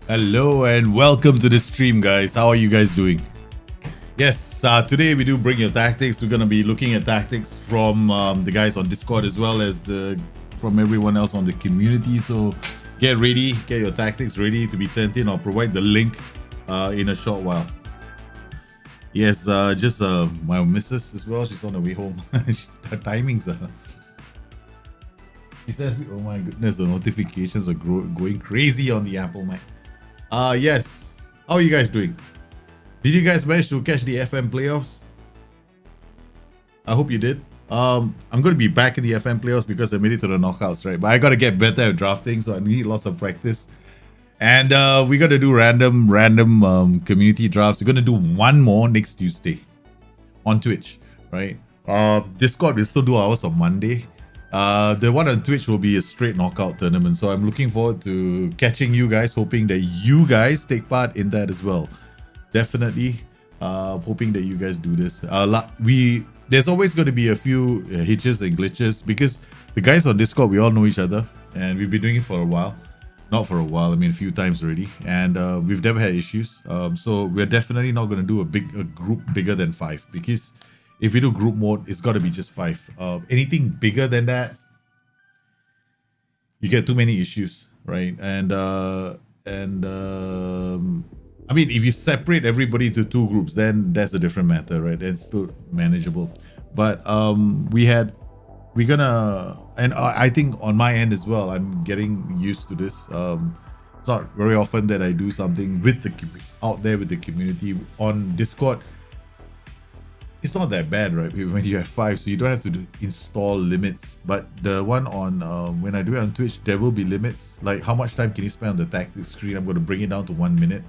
Hello and welcome to the stream, guys. How are you guys doing? Yes, today we do bring your tactics. We're going to be looking at tactics from the guys on Discord as well as from everyone else on the community. So get ready, get your tactics ready to be sent in. I'll provide the link in a short while. Yes, just my missus as well. She's on the way home. Her timings are... She says, oh my goodness, the notifications are going crazy on the Apple Mac. Yes. How are you guys doing? Did you guys manage to catch the FM playoffs? I hope you did. I'm going to be back in the FM playoffs because I made it to the knockouts, right? But I got to get better at drafting, so I need lots of practice. And we got to do random community drafts. We're going to do one more next Tuesday on Twitch, right? Discord will still do ours on Monday. The one on Twitch will be a straight knockout tournament, so I'm looking forward to catching you guys, hoping that you guys take part in that as well. Definitely hoping that you guys do this. There's always going to be a few hitches and glitches because the guys on Discord, we all know each other and we've been doing it for a while. Not for a while, I mean a few times already, and we've never had issues. So we're definitely not going to do a group bigger than 5 because if we do group mode, it's got to be just 5. Anything bigger than that, you get too many issues, right? And I mean, if you separate everybody to 2 groups, then that's a different matter, right? It's still manageable. But I think on my end as well, I'm getting used to this. It's not very often that I do something with out there with the community on Discord. It's not that bad, right? When you have 5, so you don't have to install limits. But the one on when I do it on Twitch, there will be limits. Like how much time can you spend on the tactics screen? I'm going to bring it down to 1 minute.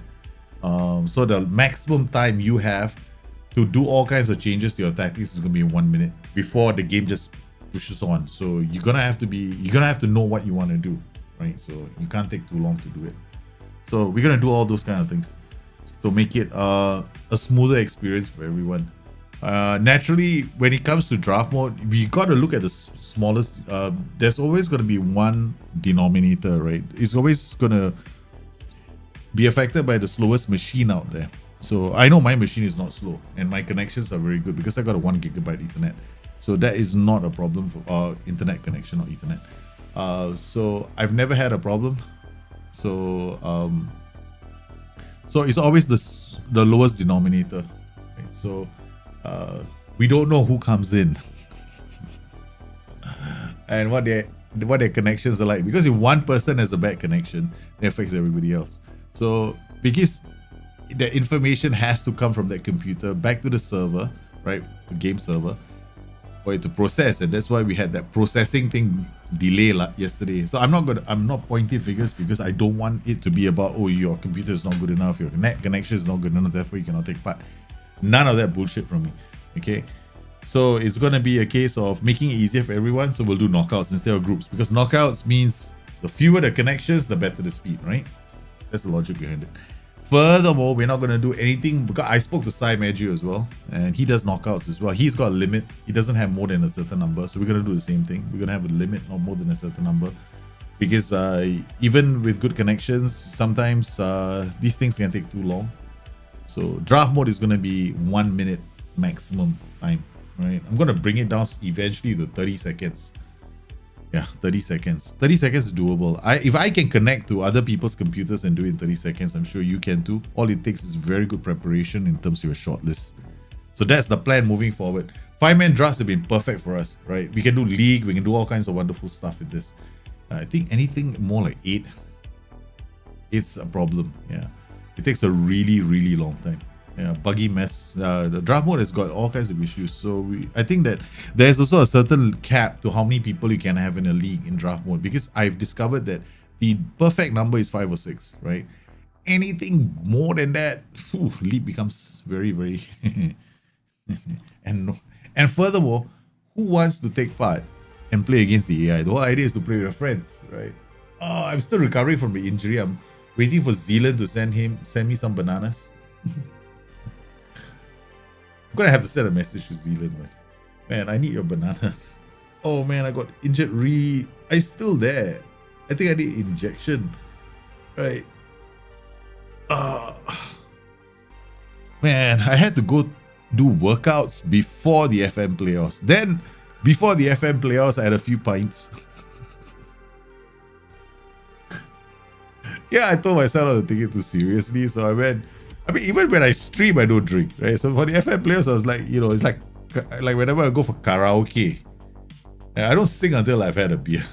So the maximum time you have to do all kinds of changes to your tactics is going to be 1 minute before the game just pushes on. So you're gonna have to know what you want to do, right? So you can't take too long to do it. So we're gonna do all those kind of things to make it a smoother experience for everyone. Naturally, when it comes to draft mode, we got to look at the smallest. There's always going to be one denominator, right? It's always going to be affected by the slowest machine out there. So I know my machine is not slow and my connections are very good because I got a 1 gigabyte Ethernet. So that is not a problem for internet connection or Ethernet. So I've never had a problem. So so it's always the lowest denominator. Right? So we don't know who comes in and what their connections are like, because if one person has a bad connection, it affects everybody else. So because the information has to come from that computer back to the server, right, the game server, for it to process, and that's why we had that processing thing delay yesterday. So I'm not pointing figures because I don't want it to be about, oh, your computer is not good enough, your net connection is not good enough, therefore you cannot take part. None of that bullshit from me. Okay, so it's gonna be a case of making it easier for everyone. So we'll do knockouts instead of groups, because knockouts means the fewer the connections, the better the speed, right? That's the logic behind it. Furthermore, we're not going to do anything, because I spoke to Sai Maju as well, and he does knockouts as well. He's got a limit. He doesn't have more than a certain number. So we're going to do the same thing. We're going to have a limit, not more than a certain number. Because even with good connections, sometimes these things can take too long. So draft mode is going to be 1 minute maximum time, right? I'm going to bring it down eventually to 30 seconds. Yeah, 30 seconds. 30 seconds is doable. If I can connect to other people's computers and do it in 30 seconds, I'm sure you can too. All it takes is very good preparation in terms of your shortlist. So that's the plan moving forward. 5-man drafts have been perfect for us, right? We can do league, we can do all kinds of wonderful stuff with this. I think anything more like 8, it's a problem. Yeah, it takes a really, really long time. Yeah, buggy mess. The draft mode has got all kinds of issues. So I think that there's also a certain cap to how many people you can have in a league in draft mode, because I've discovered that the perfect number is 5 or 6, right? Anything more than that, league becomes very, very and furthermore, who wants to take part and play against the AI? The whole idea is to play with your friends, right? Oh, I'm still recovering from the injury. I'm waiting for Zealand to send me some bananas. I'm gonna have to send a message to Zealand, man. Man, I need your bananas. Oh man, I got injured I still there. I think I need injection. Right. Man, I had to go do workouts before the FM playoffs. Then, before the FM playoffs, I had a few pints. Yeah, I told myself not to take it too seriously. So I went. I mean, even when I stream, I don't drink, right? So for the FM playoffs, I was like, you know, it's like whenever I go for karaoke, I don't sing until I've had a beer.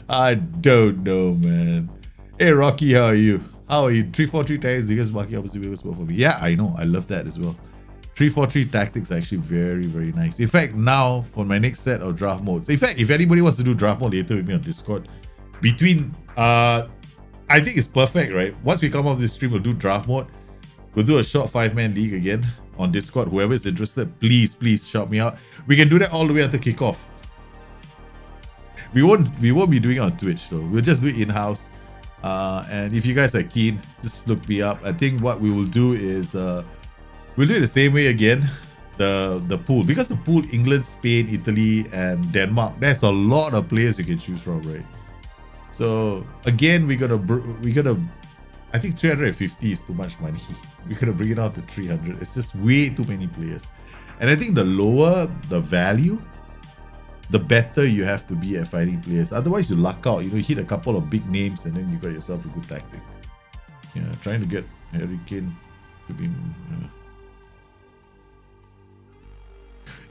I don't know, man. Hey, Rocky, how are you? How are you? 3-4-3 tactics against marking opposite viewers for me. Yeah, I know. I love that as well. 3-4-3 tactics are actually very, very nice. In fact, now for my next set of draft modes. In fact, if anybody wants to do draft mode later with me on Discord, between I think it's perfect, right? Once we come off this stream, we'll do draft mode. We'll do a short 5-man league again on Discord. Whoever is interested, please shout me out. We can do that all the way until kickoff. We won't be doing it on Twitch though. We'll just do it in-house. And if you guys are keen, just look me up. I think what we will do is we'll do it the same way again. The pool, because the pool England, Spain, Italy, and Denmark. There's a lot of players you can choose from, right? So again, we gotta. I think 350 is too much money. We're gonna bring it down to 300. It's just way too many players. And I think the lower the value, the better you have to be at finding players. Otherwise, you luck out. You know, you hit a couple of big names and then you got yourself a good tactic. Yeah, trying to get Harry Kane to be.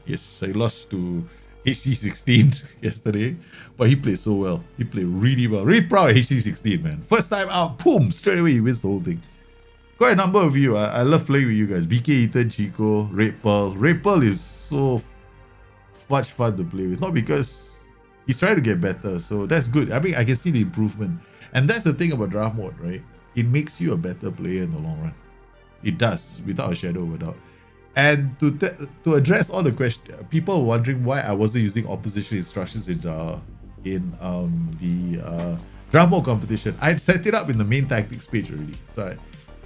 Yes, I lost to HC16 yesterday, but he played so well. He played really well. Really proud of HC16, man. First time out, boom, straight away he wins the whole thing. Quite a number of you. I love playing with you guys. BK, Ethan, Chico, Red Pearl. Red Pearl is so much fun to play with. Not because he's trying to get better, so that's good. I mean, I can see the improvement. And that's the thing about draft mode, right? It makes you a better player in the long run. It does, without a shadow of a doubt. And to address all the questions, people wondering why I wasn't using opposition instructions in the draft mode competition. I had set it up in the main tactics page already, so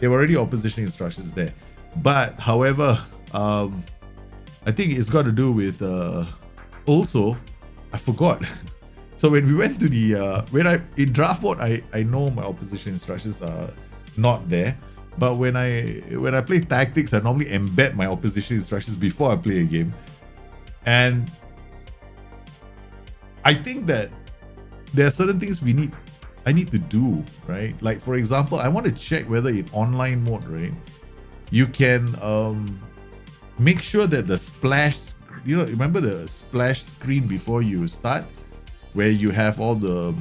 there were already opposition instructions there. But however, I think it's got to do with also I forgot. So when we went to the in draft mode, I know my opposition instructions are not there. But when I play tactics, I normally embed my opposition instructions before I play a game. And I think that there are certain things I need to do, right? Like for example, I want to check whether in online mode, right, you can make sure that the splash, you know, remember the splash screen before you start, where you have all the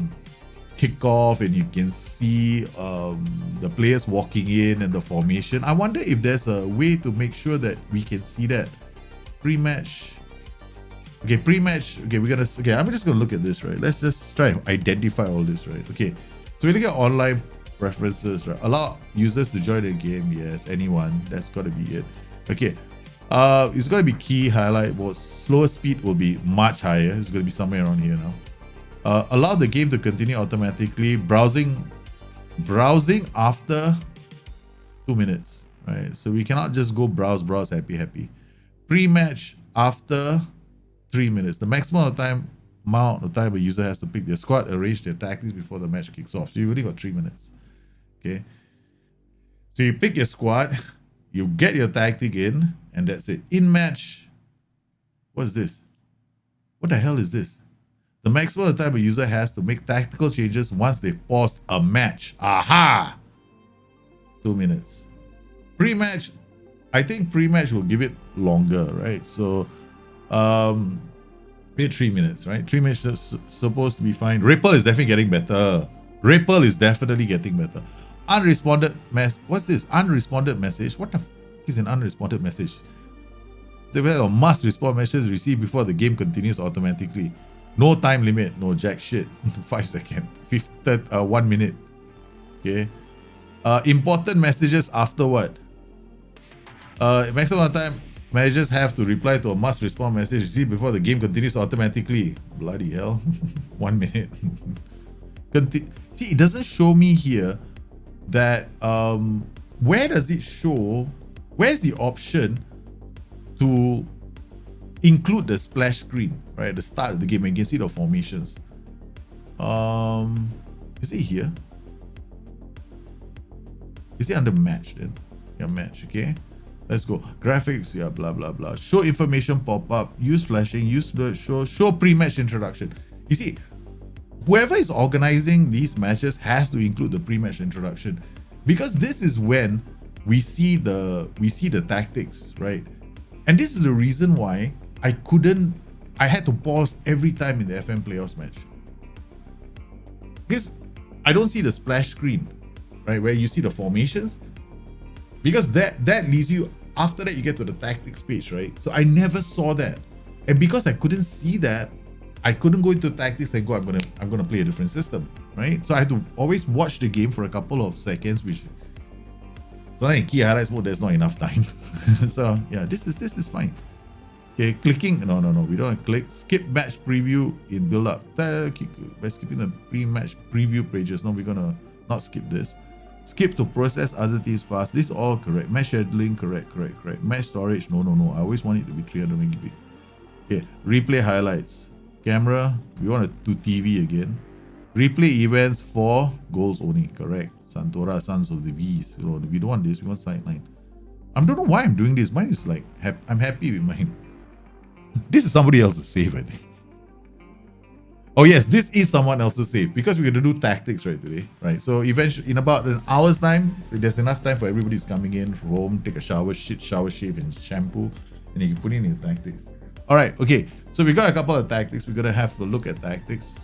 kickoff and you can see the players walking in and the formation. I wonder if there's a way to make sure that we can see that pre-match. Okay, pre-match. Okay, I'm just gonna look at this, right? Let's just try and identify all this, right? Okay, so we look at online preferences, right? Allow users to join the game. Yes, anyone. That's gotta be it. Okay, it's gonna be key highlight mode. Slower speed will be much higher. It's gonna be somewhere around here now. Allow the game to continue automatically. Browsing after 2 minutes, right? So we cannot just go browse, happy. Pre-match after 3 minutes. The maximum amount of time a user has to pick their squad, arrange their tactics before the match kicks off. So you only got 3 minutes. Okay. So you pick your squad, you get your tactic in, and that's it. In match. What is this? What the hell is this? The maximum time a user has to make tactical changes once they paused a match. Aha! 2 minutes. Pre-match, I think pre-match will give it longer, right? So, wait 3 minutes, right? 3 minutes is supposed to be fine. Ripple is definitely getting better. Ripple is definitely getting better. Unresponded what's this? Unresponded message? What the f is an unresponded message? The must respond message received before the game continues automatically. No time limit, no jack shit. 5 seconds, 1 minute. Okay. Important messages after what? Maximum time managers have to reply to a must respond message received before the game continues automatically. Bloody hell. 1 minute. See, it doesn't show me here that where does it show? Where's the option to include the splash screen, right? At the start of the game, and you can see the formations. It's Is it here? Is it under match then? Yeah, match, okay. Let's go. Graphics, yeah, blah, blah, blah. Show information pop-up, use flashing, use blur, show pre-match introduction. You see, whoever is organizing these matches has to include the pre-match introduction, because this is when we see the tactics, right? And this is the reason why I had to pause every time in the FM playoffs match. Because I don't see the splash screen, right, where you see the formations, because that leads you, after that you get to the tactics page, right? So I never saw that, and because I couldn't see that, I couldn't go into tactics and go, I'm gonna play a different system, right? So I had to always watch the game for a couple of seconds, which, so in key highlights mode, there's not enough time. So yeah, this is fine. Okay, clicking, no, we don't want to click. Skip match preview in build up. By skipping the pre-match preview pages, no, we're gonna not skip this. Skip to process other things fast. This is all correct. Match scheduling, correct. Match storage, no. I always want it to be 300 megabit. Okay, replay highlights. Camera, we want to do TV again. Replay events for goals only, correct. Santora, Sons of the Bees. You know, we don't want this, we want sideline. I don't know why I'm doing this. Mine is like, I'm happy with mine. This is somebody else's save, I think. Oh yes, this is someone else's save, because we're going to do tactics right today, right? So eventually, in about an hour's time, so there's enough time for everybody who's coming in from home, take a shower, shave and shampoo, and you can put in your tactics. All right, okay. So we got a couple of tactics. We're going to have a look at tactics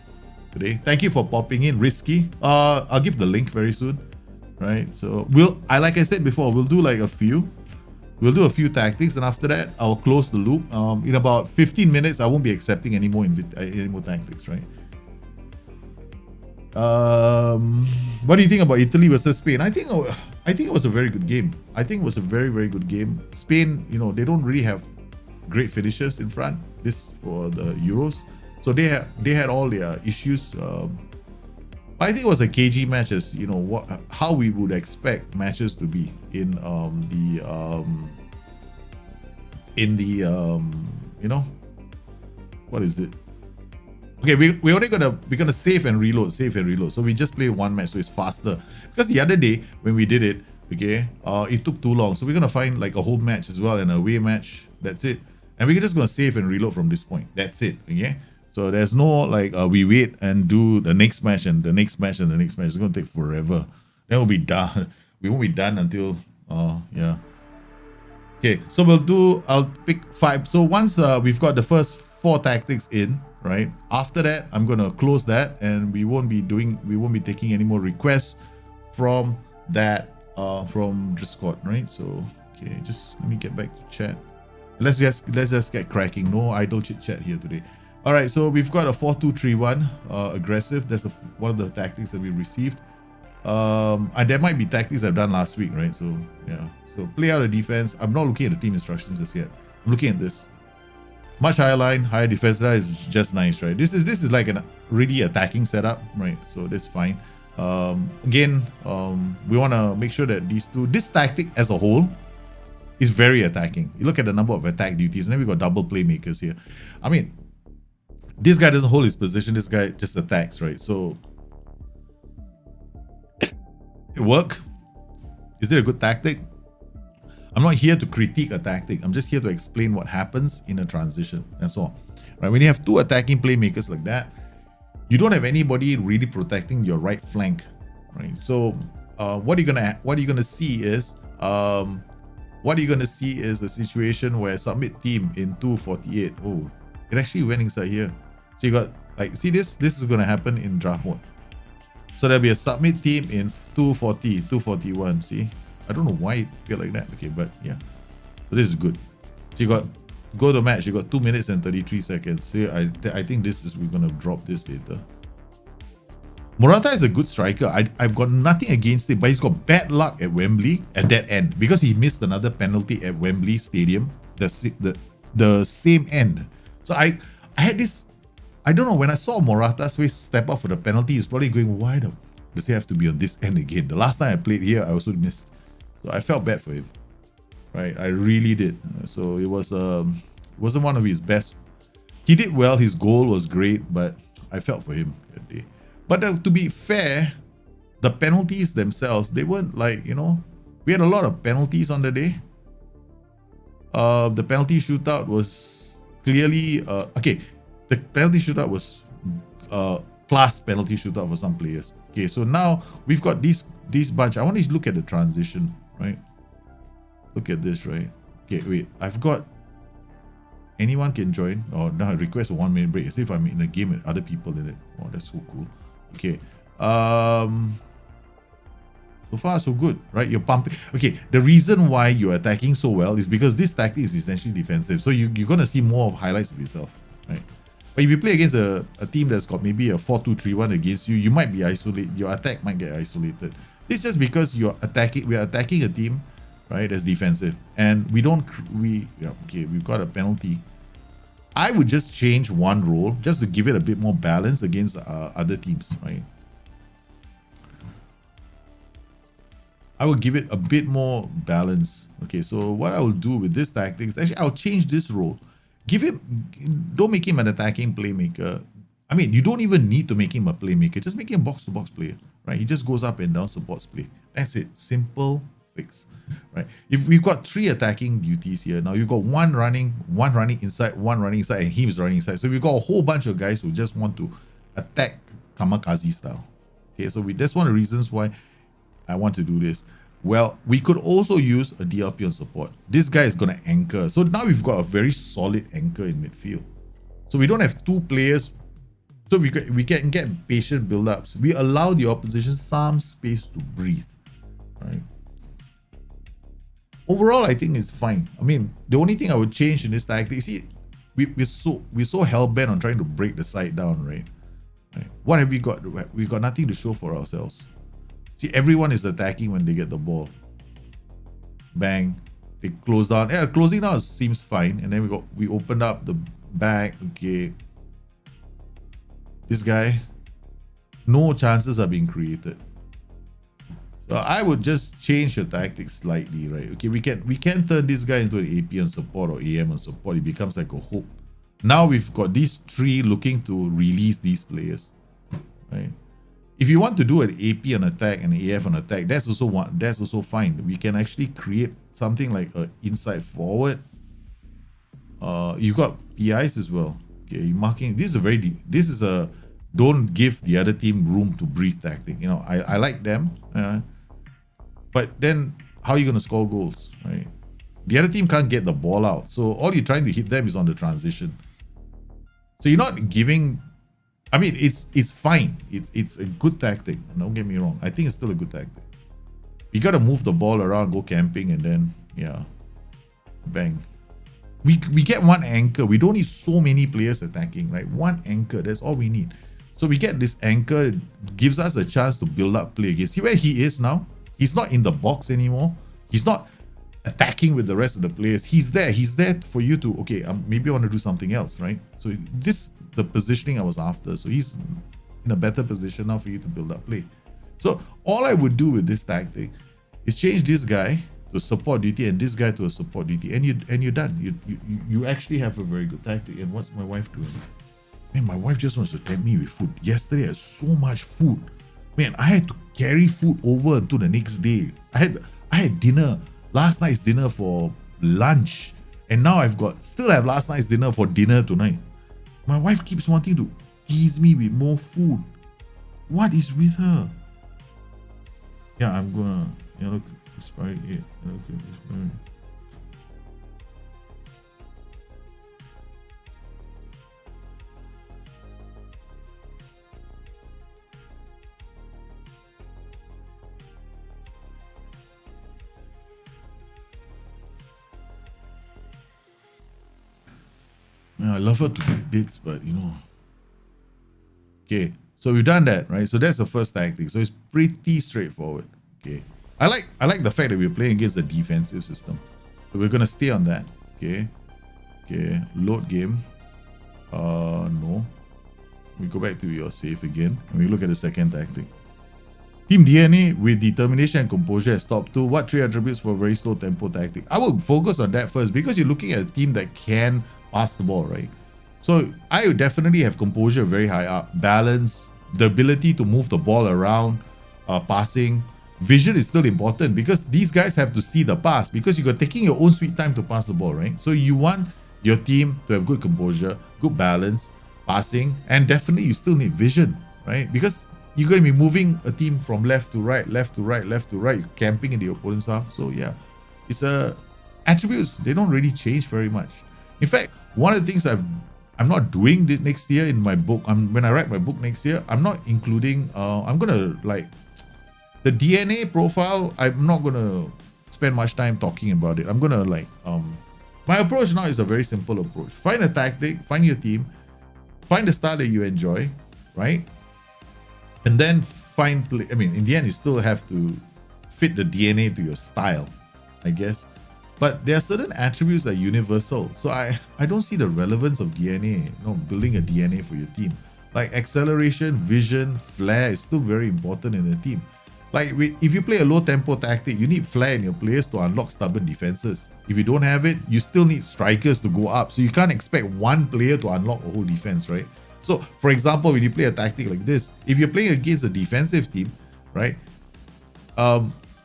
today. Thank you for popping in, Risky. I'll give the link very soon, right? So like I said before, we'll do like a few. We'll do a few tactics, and after that, I'll close the loop. In about 15 minutes, I won't be accepting any more tactics, right? What do you think about Italy versus Spain? I think it was a very good game. I think it was a very, very good game. Spain, you know, they don't really have great finishers in front. This for the Euros, so they had all their issues. I think it was a KG match, as you know, how we would expect matches to be in you know, what is it? Okay, we're gonna save and reload. So we just play one match, so it's faster. Because the other day when we did it, okay, it took too long. So we're gonna find like a home match as well and a away match. That's it. And we're just gonna save and reload from this point. That's it. Okay. So there's no like we wait and do the next match and the next match and the next match. It's gonna take forever. Then we'll be done. We won't be done until yeah. Okay, so I'll pick 5. So once we've got the first 4 tactics in, right? After that, I'm gonna close that, and we won't be taking any more requests from that from Discord, right? So okay, just let me get back to chat. Let's just get cracking. No idle chit chat here today. All right, so we've got a 4-2-3-1 aggressive. That's one of the tactics that we received. And there might be tactics I've done last week, right? So yeah, so play out a defense. I'm not looking at the team instructions as yet. I'm looking at this. Much higher line, higher defense. That is just nice, right? This is like a really attacking setup, right? So that's fine. Again, we want to make sure that this tactic as a whole is very attacking. You look at the number of attack duties, and then we got double playmakers here. I mean, this guy doesn't hold his position. This guy just attacks, right? So, it work? Is it a good tactic? I'm not here to critique a tactic. I'm just here to explain what happens in a transition. That's all. Right? When you have 2 attacking playmakers like that, you don't have anybody really protecting your right flank, right? So, what you're gonna see is a situation where submit team in 248. Oh, it actually went inside here. So you got like, see this is going to happen in draft mode. So there'll be a submit team in 240, 241. See, I don't know why it felt like that. Okay, but yeah, so this is good. So you got go to match. You got 2 minutes and 33 seconds. See, I think we're going to drop this later. Morata is a good striker. I've got nothing against him, but he's got bad luck at Wembley at that end, because he missed another penalty at Wembley Stadium, the same end. So I had this, I don't know, when I saw Morata's face step up for the penalty, he's probably going, why does he have to be on this end again? The last time I played here, I also missed. So I felt bad for him, right? I really did. So it wasn't one of his best. He did well. His goal was great, but I felt for him that day. But to be fair, the penalties themselves, they weren't like, you know, we had a lot of penalties on the day. The penalty shootout was clearly, okay, the penalty shootout was class penalty shootout for some players. Okay, so now we've got this bunch. I want to look at the transition, right? Look at this, right? Okay, wait, I've got, anyone can join, or now request a 1 minute break, as if I'm in a game with other people in it. Oh, that's so cool. Okay, so far so good, right? You're pumping. Okay, the reason why you're attacking so well is because this tactic is essentially defensive. So you're gonna see more of highlights of yourself, right? But if you play against a team that's got maybe a 4-2-3-1 against you, you might be isolated. Your attack might get isolated. It's just because we're attacking a team, right, that's defensive. And we've got a penalty. I would just change one role just to give it a bit more balance against other teams, right? I will give it a bit more balance. Okay, so what I will do with this tactic is actually I'll change this role. Don't make him an attacking playmaker. I mean, you don't even need to make him a playmaker. Just make him a box-to-box player, right? He just goes up and down, supports play. That's it. Simple fix, right? If we've got 3 attacking duties here, now you've got one running inside, and he's running inside. So we've got a whole bunch of guys who just want to attack kamikaze style. Okay, so that's one of the reasons why I want to do this. Well, we could also use a DLP on support. This guy is going to anchor. So now we've got a very solid anchor in midfield. So we don't have 2 players. So we can get patient build-ups. We allow the opposition some space to breathe, right? Overall, I think it's fine. I mean, the only thing I would change in this tactic, you see, we're so hell-bent on trying to break the side down, right? What have we got? We've got nothing to show for ourselves. See, everyone is attacking when they get the ball. Bang. They close down. Yeah, closing down seems fine. And then we opened up the back. Okay. This guy, no chances are being created. So I would just change your tactics slightly, right? Okay, we can turn this guy into an AP on support or AM on support. It becomes like a hook. Now we've got these 3 looking to release these players, right? If you want to do an AP on attack and an AF on attack, that's also fine. We can actually create something like an inside forward. You've got PIs as well. Okay, you're marking. This is a don't give the other team room to breathe tactic. You know, I like them, but then how are you going to score goals, right? The other team can't get the ball out, so all you're trying to hit them is on the transition. So you're not giving. I mean, it's fine. It's a good tactic. Don't get me wrong. I think it's still a good tactic. You got to move the ball around, go camping, and then, yeah, bang. We get one anchor. We don't need so many players attacking, right? One anchor. That's all we need. So we get this anchor. It gives us a chance to build up play again. See where he is now? He's not in the box anymore. He's not attacking with the rest of the players. He's there. He's there for you to, okay, maybe I want to do something else, right? So the positioning I was after. So he's in a better position now for you to build up play. So all I would do with this tactic is change this guy to a support duty and this guy to a support duty, and you're done. You actually have a very good tactic. And what's my wife doing? Man, my wife just wants to tempt me with food. Yesterday I had so much food. Man, I had to carry food over until the next day. I had dinner, last night's dinner for lunch, and now still have last night's dinner for dinner tonight. My wife keeps wanting to tease me with more food. What is with her? Yeah, I'm gonna, look, expired. Yeah, okay, expired. I love her to bits, but Okay, so we've done that, right? So that's the first tactic. So it's pretty straightforward. Okay, I like the fact that we're playing against a defensive system. So we're gonna stay on that. Okay, load game. No. We go back to your save again, and we look at the second tactic. Team DNA with determination and composure as top 2. What 3 attributes for very slow tempo tactic? I will focus on that first because you're looking at a team that can pass the ball, right? So I would definitely have composure very high up, balance the ability to move the ball around, passing. Vision is still important because these guys have to see the pass because you're taking your own sweet time to pass the ball, right? So you want your team to have good composure, good balance, passing, and definitely you still need vision, right? Because you're going to be moving a team from left to right, left to right, left to right, you're camping in the opponent's half. So yeah, it's attributes, they don't really change very much. In fact, one of the things I'm not doing next year in my book, when I write my book next year, I'm not including, I'm gonna like, the DNA profile, I'm not gonna spend much time talking about it. I'm gonna like, my approach now is a very simple approach. Find a tactic, find your team, find the style that you enjoy, right? And then find play. I mean, in the end, you still have to fit the DNA to your style, I guess. But there are certain attributes that are universal. So I don't see the relevance of DNA, building a DNA for your team. Like acceleration, vision, flair is still very important in a team. Like if you play a low tempo tactic, you need flair in your players to unlock stubborn defenses. If you don't have it, you still need strikers to go up. So you can't expect one player to unlock a whole defense, right? So for example, when you play a tactic like this, if you're playing against a defensive team, right?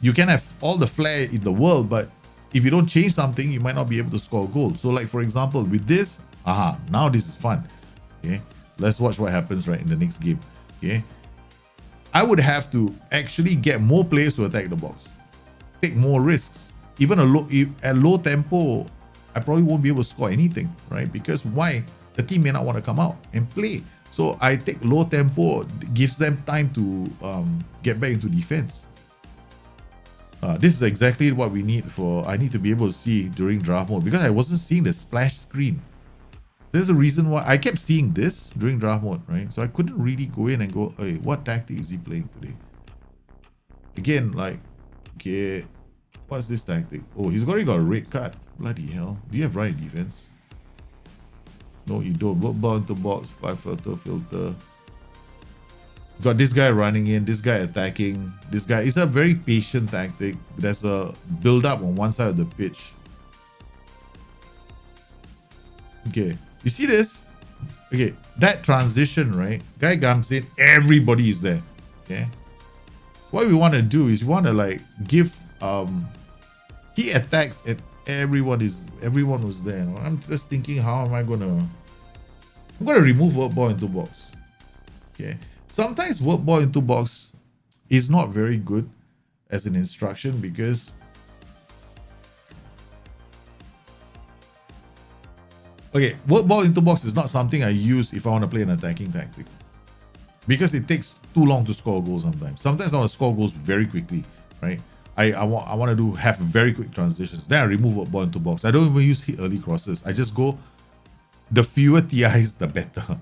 You can have all the flair in the world, but if you don't change something, you might not be able to score a goal. So like for example, with this, now this is fun. Okay, let's watch what happens right in the next game. Okay, I would have to actually get more players to attack the box, take more risks. Even at low tempo, I probably won't be able to score anything, right? Because why? The team may not want to come out and play. So I take low tempo, gives them time to get back into defense. This is exactly what we need I need to be able to see during draft mode because I wasn't seeing the splash screen. There's a reason why I kept seeing this during draft mode, right? So I couldn't really go in and go, hey, what tactic is he playing today? Again, like, okay, what's this tactic? Oh, he's already got a red card. Bloody hell. Do you have right defense? No, you don't. Work ball into box, 5 filter. Got this guy running in, this guy attacking, this guy. It's a very patient tactic. There's a build up on one side of the pitch. Okay, you see this? Okay, that transition, right? Guy comes in, everybody is there. Okay, what we want to do is we want to like give he attacks and everyone was there. I'm just thinking, how am I gonna remove work ball into box. Okay, sometimes work ball into box is not very good as an instruction because work ball into box is not something I use if I want to play an attacking tactic because it takes too long to score goals sometimes. Sometimes I want to score goals very quickly, right? I want to have very quick transitions. Then I remove work ball into box. I don't even use hit early crosses. I just go, the fewer TIs, the better.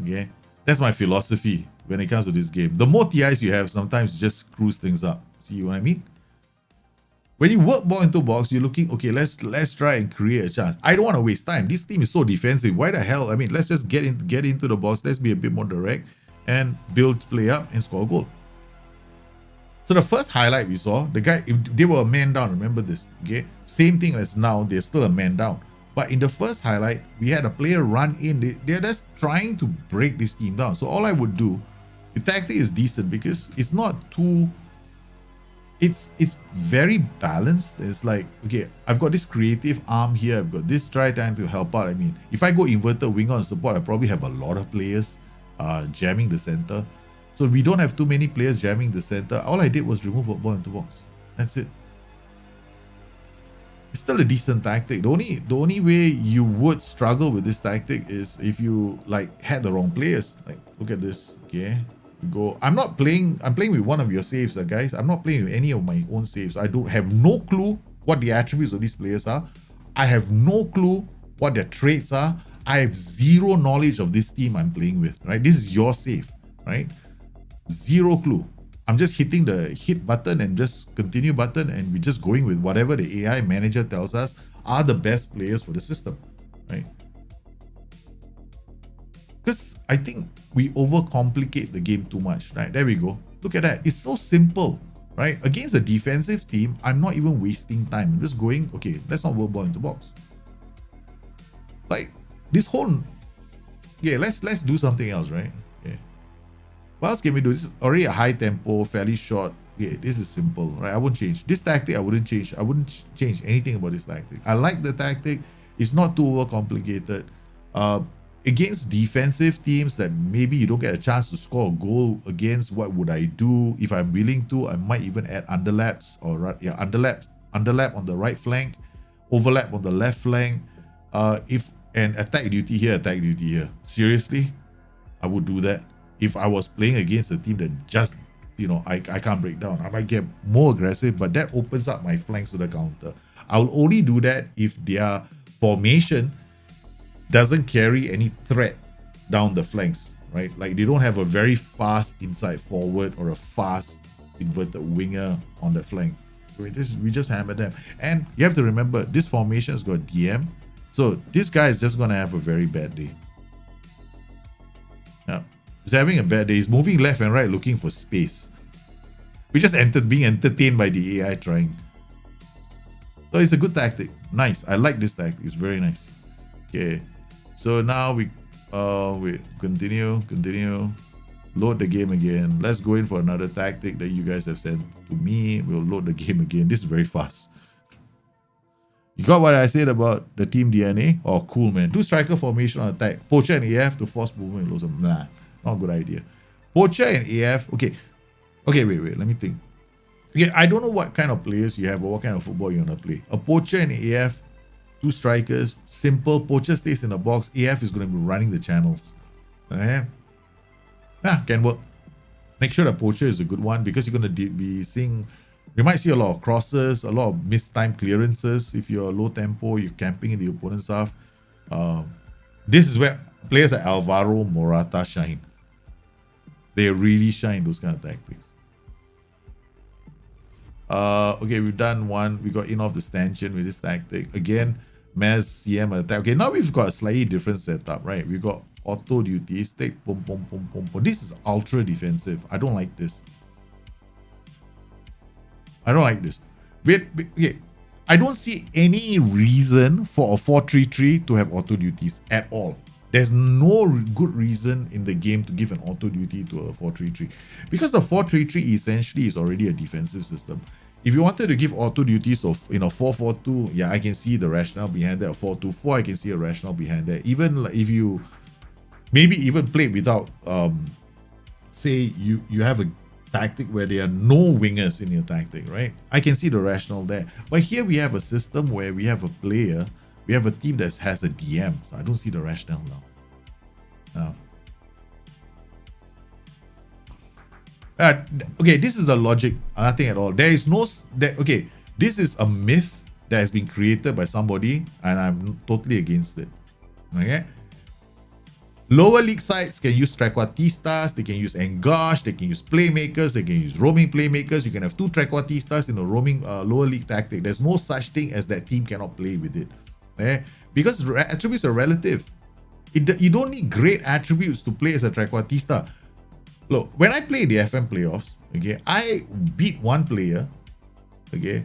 Okay? That's my philosophy when it comes to this game. The more TIs you have, sometimes it just screws things up. See what I mean? When you work ball into box, you're looking, okay, let's try and create a chance. I don't want to waste time. This team is so defensive. Why the hell? I mean, let's just get into the box. Let's be a bit more direct and build play up and score a goal. So the first highlight we saw, the guy, they were a man down. Remember this, okay? Same thing as now, they're still a man down. But in the first highlight, we had a player run in. They're just trying to break this team down. So all I would do, the tactic is decent because it's not too, it's very balanced. It's like, okay, I've got this creative arm here. I've got this try time to help out. I mean, if I go inverted wing on support, I probably have a lot of players jamming the center. So we don't have too many players jamming the center. All I did was remove a ball into box. That's it. It's still a decent tactic. The only way you would struggle with this tactic is if you like had the wrong players. Like, look at this. Okay, you go. I'm playing with one of your saves, guys. I'm not playing with any of my own saves. I don't have no clue what the attributes of these players are. I have no clue what their traits are. I have zero knowledge of this team I'm playing with. Right? This is your save. Right? Zero clue. I'm just hitting the hit button and just continue button, and we're just going with whatever the AI manager tells us are the best players for the system, right? Because I think we overcomplicate the game too much, right? There we go. Look at that. It's so simple, right? Against a defensive team, I'm not even wasting time. I'm just going, okay, let's not work ball into box. Like this whole, yeah, let's do something else, right? Okay. What else can we do? This is already a high tempo, fairly short. Okay, this is simple, right? I won't change. This tactic, I wouldn't change. I wouldn't change anything about this tactic. I like the tactic. It's not too overcomplicated. Against defensive teams that maybe you don't get a chance to score a goal against, what would I do? If I'm willing to, I might even add underlaps or underlap on the right flank, overlap on the left flank. If and attack duty here. Seriously, I would do that. If I was playing against a team that just, I can't break down, I might get more aggressive, but that opens up my flanks to the counter. I'll only do that if their formation doesn't carry any threat down the flanks, right? Like they don't have a very fast inside forward or a fast inverted winger on the flank. We just hammer them. And you have to remember, this formation has got DM. So this guy is just going to have a very bad day. Yeah. He's having a bad day. He's moving left and right looking for space. We just being entertained by the AI trying. So it's a good tactic. Nice. I like this tactic. It's very nice. Okay. So now we continue. Load the game again. Let's go in for another tactic that you guys have sent to me. We'll load the game again. This is very fast. You got what I said about the team DNA? Oh, cool, man. 2 striker formation on attack. Poacher and AF to force movement. Nah, not a good idea. Poacher and AF. Okay, wait. Let me think. Okay, I don't know what kind of players you have or what kind of football you want to play. A Poacher and AF, 2 strikers, simple. Poacher stays in the box. AF is going to be running the channels. Can work. Make sure the Poacher is a good one because you're going to be seeing... You might see a lot of crosses, a lot of mistimed clearances. If you're low tempo, you're camping in the opponent's half. This is where players like Alvaro Morata shine. They really shine, those kind of tactics. Okay, we've done one. We got in off the stanchion with this tactic. Again, Mez CM attack. Okay, now we've got a slightly different setup, right? We've got auto duties. Take pom. This is ultra defensive. I don't like this. Wait, okay. I don't see any reason for a 4-3-3 to have auto duties at all. There's no good reason in the game to give an auto duty to a 4-3-3 because the 4-3-3 essentially is already a defensive system. If you wanted to give auto duties of 4-4-2, yeah, I can see the rationale behind that. 4-2-4, I can see a rationale behind that. Even if you maybe even play without, say you have a tactic where there are no wingers in your tactic, right? I can see the rationale there. But here we have a system where we have a player, we have a team that has a DM. So I don't see the rationale now. Okay, this is the logic. Nothing at all. There is no... Okay, this is a myth that has been created by somebody and I'm totally against it. Okay? Lower league sides can use trequartistas, they can use engage, they can use playmakers, they can use roaming playmakers. You can have 2 trequartistas in a roaming lower league tactic. There's no such thing as that team cannot play with it. Because attributes are relative. You don't need great attributes to play as a trequartista. Look, when I play the FM playoffs, okay, I beat one player, okay,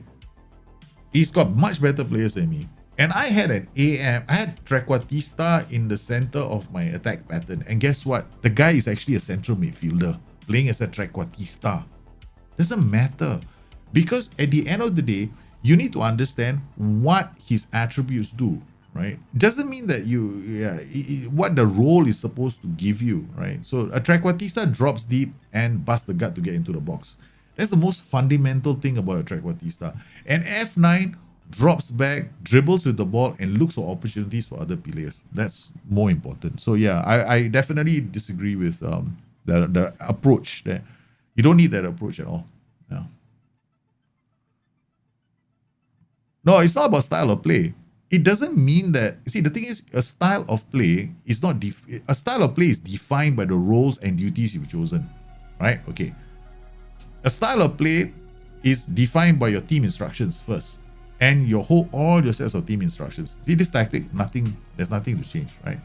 he's got much better players than me. And I had an AM, I had trequartista in the center of my attack pattern. And guess what? The guy is actually a central midfielder playing as a trequartista. Doesn't matter. Because at the end of the day, you need to understand what his attributes do, right? Doesn't mean that what the role is supposed to give you, right? So a trequartista drops deep and busts the gut to get into the box. That's the most fundamental thing about a trequartista. And F9 drops back, dribbles with the ball, and looks for opportunities for other players. That's more important. So yeah, I definitely disagree with the approach there. You don't need that approach at all. Yeah. No, it's not about style of play. It doesn't mean that... See, the thing is, a style of play is not... A style of play is defined by the roles and duties you've chosen. Right? Okay. A style of play is defined by your team instructions first. And all your sets of team instructions. See, this tactic, there's nothing to change, right?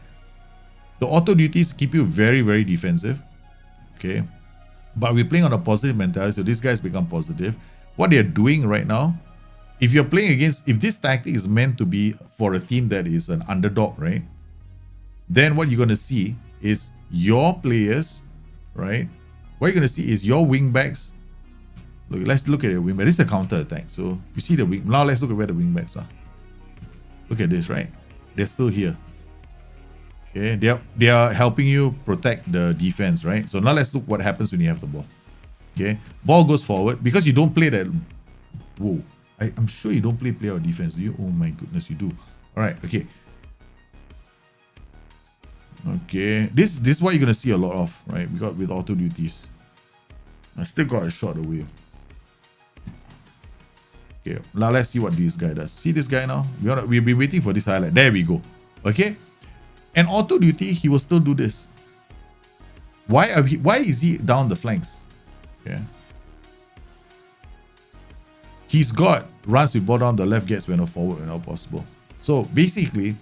The auto duties keep you very, very defensive. Okay. But we're playing on a positive mentality, so these guys become positive. What they're doing right now, if you're playing against, if this tactic is meant to be for a team that is an underdog, right? Then what you're going to see is your players, right, what you're going to see is your wing backs. Look, let's look at your wing back. This is a counter attack. So you see the wing. Now let's look at where the wing backs are. Look at this, right? They're still here. Okay, they are helping you protect the defense, right? So now let's look what happens when you have the ball. Okay, ball goes forward because you don't play that. Whoa, I'm sure you don't play player or defense, do you? Oh my goodness, you do. All right, okay. Okay, this is what you're gonna see a lot of, right? We got with auto duties. I still got a shot away. Okay, now let's see what this guy does. See this guy now? We've been waiting for this highlight. There we go. Okay, and auto duty, he will still do this. Why is he down the flanks? Okay, he's got runs with ball down the left, gets when forward whenever possible. So basically,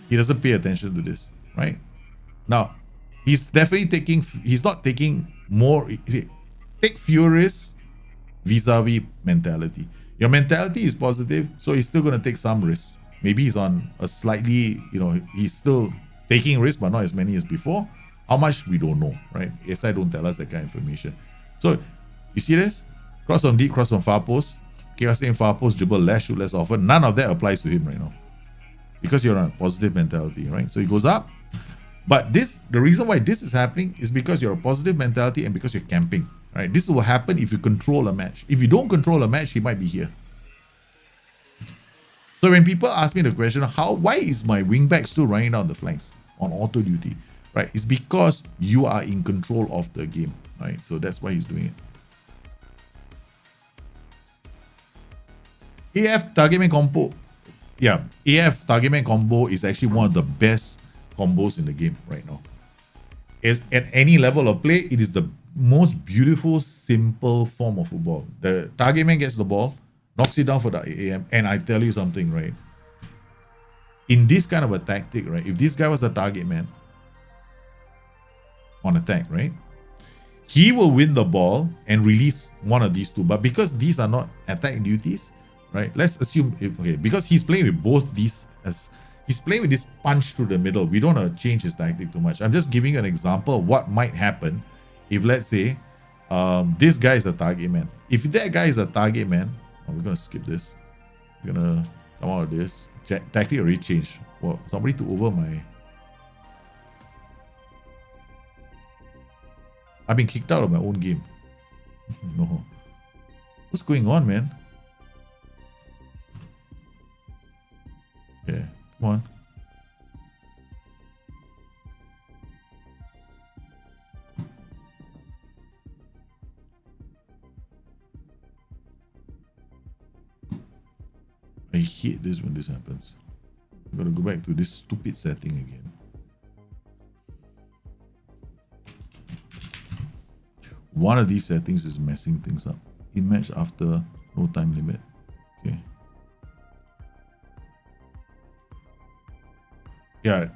he doesn't pay attention to this, right? Now, he's not taking more. Take fewer risks vis-a-vis mentality. Your mentality is positive, so he's still going to take some risks. Maybe he's on a slightly, he's still taking risks, but not as many as before. How much, we don't know, right? SI don't tell us that kind of information. So, you see this? Cross on deep, cross on far post. KRC in far post, dribble less, shoot less often. None of that applies to him right now, because you're on a positive mentality, right? So he goes up. But the reason why this is happening is because you're a positive mentality and because you're camping, right? This will happen if you control a match. If you don't control a match, he might be here. So when people ask me the question, why is my wingback still running down the flanks on auto duty, right? It's because you are in control of the game, right? So that's why he's doing it. AF target man combo. Yeah, AF target man combo is actually one of the best combos in the game right now. At any level of play, it is the most beautiful, simple form of football. The target man gets the ball, knocks it down for the AM, and I tell you something, right? In this kind of a tactic, right? If this guy was a target man on attack, right? He will win the ball and release one of these two. But because these are not attack duties, right? Let's assume, because he's playing with both these as he's playing with this punch through the middle. We don't want to change his tactic too much. I'm just giving you an example of what might happen if, let's say, this guy is a target man. If that guy is a target man, we're going to skip this. We're going to come out of this. Tactic already changed. Well, somebody took over my... I've been kicked out of my own game. No. What's going on, man? Okay, come on. I hate this when this happens. I'm gonna go back to this stupid setting again. One of these settings is messing things up. In match after no time limit. Okay. Yeah.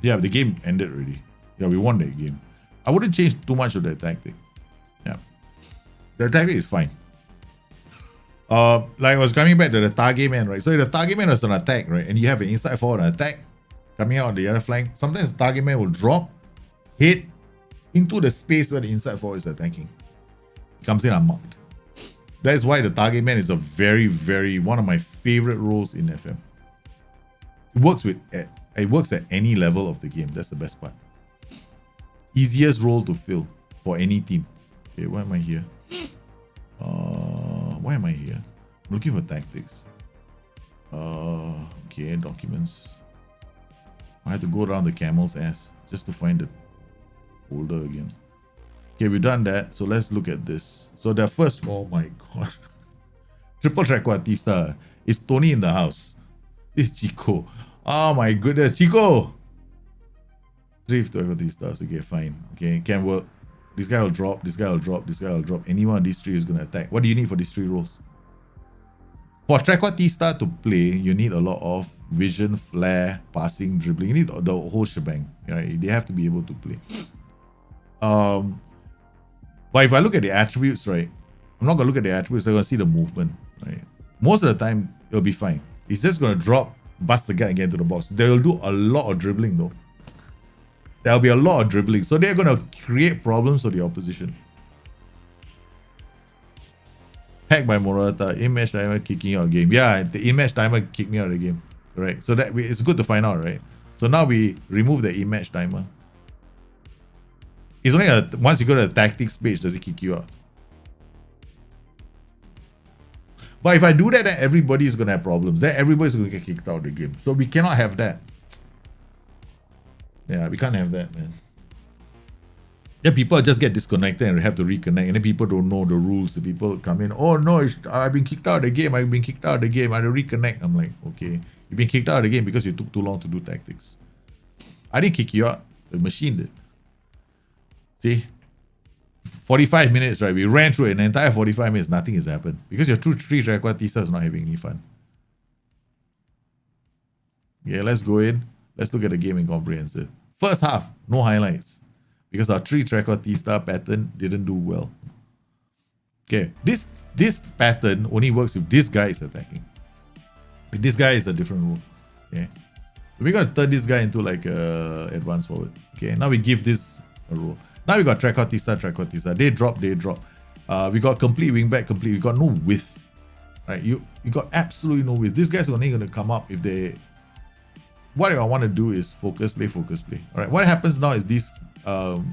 Yeah, the game ended already. Yeah, we won that game. I wouldn't change too much of that tactic. Yeah. The tactic is fine. Like I was coming back to the target man, right? So the target man is an attack, right? And you have an inside forward attack coming out on the other flank. Sometimes the target man will drop, hit into the space where the inside forward is attacking. He comes in unmarked. That is why the target man is a very, very one of my favorite roles in FM. It works at any level of the game. That's the best part. Easiest role to fill for any team. Okay, why am I here? Why am I here? I'm looking for tactics. Okay, documents. I had to go around the camel's ass just to find the folder again. Okay, we've done that. So let's look at this. So the first, oh my god. Triple trequartista. Is Tony in the house? This is Chico. Oh my goodness, Chico! 3 trequartistas. Okay, fine. Okay, can work. This guy will drop, this guy will drop, this guy will drop. Any one of these three is going to attack. What do you need for these three roles? For trequartista to play, you need a lot of vision, flair, passing, dribbling. You need the whole shebang. Right? They have to be able to play. But if I look at the attributes, right, I'm not going to look at the attributes. I'm going to see the movement, right? Most of the time, it'll be fine. It's just going to drop bust the guy and get into the box. They will do a lot of dribbling though. There'll be a lot of dribbling. So they're going to create problems for the opposition. Hacked by Morata. In-match timer kicking out game. Yeah, the in-match timer kicked me out of the game. Correct. So that it's good to find out, right? So now we remove the in-match timer. It's only once you go to the tactics page, does it kick you out? But if I do that, then everybody is going to have problems. Then everybody's going to get kicked out of the game. So we cannot have that. Yeah, we can't have that, man. Then people just get disconnected and have to reconnect. And then people don't know the rules. The people come in, oh no, I've been kicked out of the game. I've been kicked out of the game. I have to reconnect. I'm like, okay. You've been kicked out of the game because you took too long to do tactics. I didn't kick you out. The machine did. See? 45 minutes, right? We ran through an entire 45 minutes. Nothing has happened. Because your three trequartista is not having any fun. Yeah, let's go in. Let's look at the game in comprehensive. First half, no highlights. Because our three trequartista pattern didn't do well. Okay, this pattern only works if this guy is attacking. If this guy is a different rule. Okay. We're going to turn this guy into like advanced forward. Okay, now we give this a role. Now we got trequartista. They drop. We got complete wingback, complete. We got no width. Right? You got absolutely no width. These guys are only going to come up if they... What I want to do is focus play. All right. What happens now is this. You're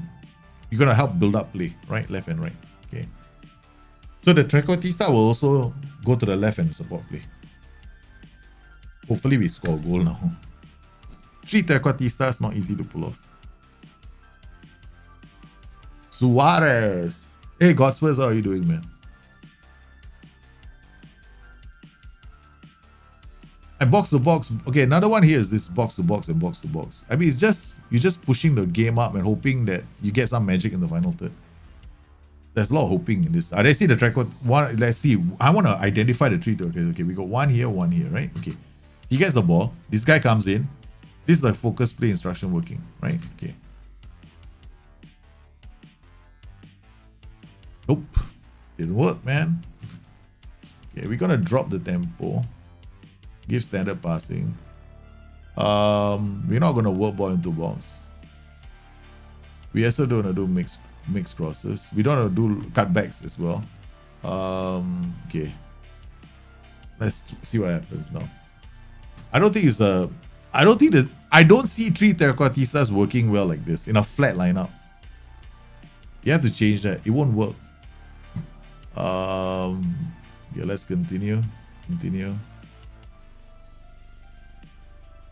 going to help build up play. Right? Left and right. Okay. So the trequartista will also go to the left and support play. Hopefully we score a goal now. Three trequartistas, not easy to pull off. Suarez. Hey, Godspurs, how are you doing, man? And box to box. Okay, another one here is this box to box and box to box. I mean, it's just, you're just pushing the game up and hoping that you get some magic in the final third. There's a lot of hoping in this. Let's see the track. Let's see. I want to identify the three. Okay, we got one here, right? Okay. He gets the ball. This guy comes in. This is the focus play instruction working, right? Okay. Nope. Didn't work, man. Okay, we're gonna drop the tempo. Give standard passing. We're not gonna work ball into box. We also don't wanna do mixed crosses. We don't wanna do cutbacks as well. Okay. Let's see what happens now. I don't see three trequartistas working well like this in a flat lineup. You have to change that. It won't work. Okay, let's continue.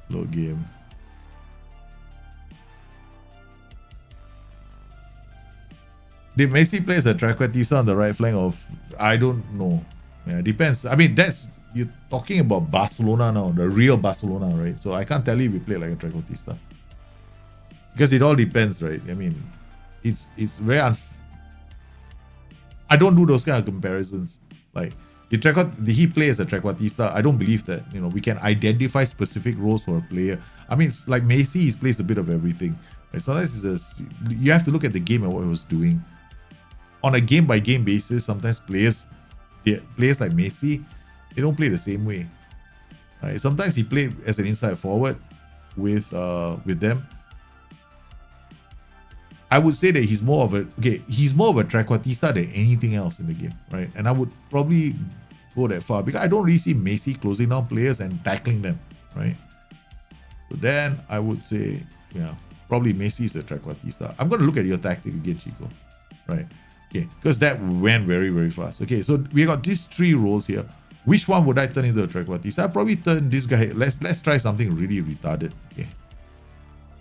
Load game. Did Messi play as a trequartista on the right flank of? I don't know. Yeah, depends. I mean, you're talking about Barcelona now, the real Barcelona, right? So I can't tell you if we play like a trequartista. Because it all depends, right? I mean, it's very I don't do those kind of comparisons. Like, did he play as a trequartista? I don't believe that. You know, we can identify specific roles for a player. I mean, it's like Messi, he plays a bit of everything. Right? Sometimes you have to look at the game and what he was doing. On a game-by-game basis, sometimes players like Messi, they don't play the same way. Right? Sometimes he played as an inside forward with them. I would say that he's more of a trequartista than anything else in the game, right? And I would probably go that far because I don't really see Messi closing down players and tackling them, right? So then I would say, yeah, probably Messi is a trequartista. I'm going to look at your tactic again, Chico, right? Okay, because that went very, very fast. Okay, so we got these three roles here. Which one would I turn into a trequartista? I'll probably turn this guy. Let's try something really retarded. Okay.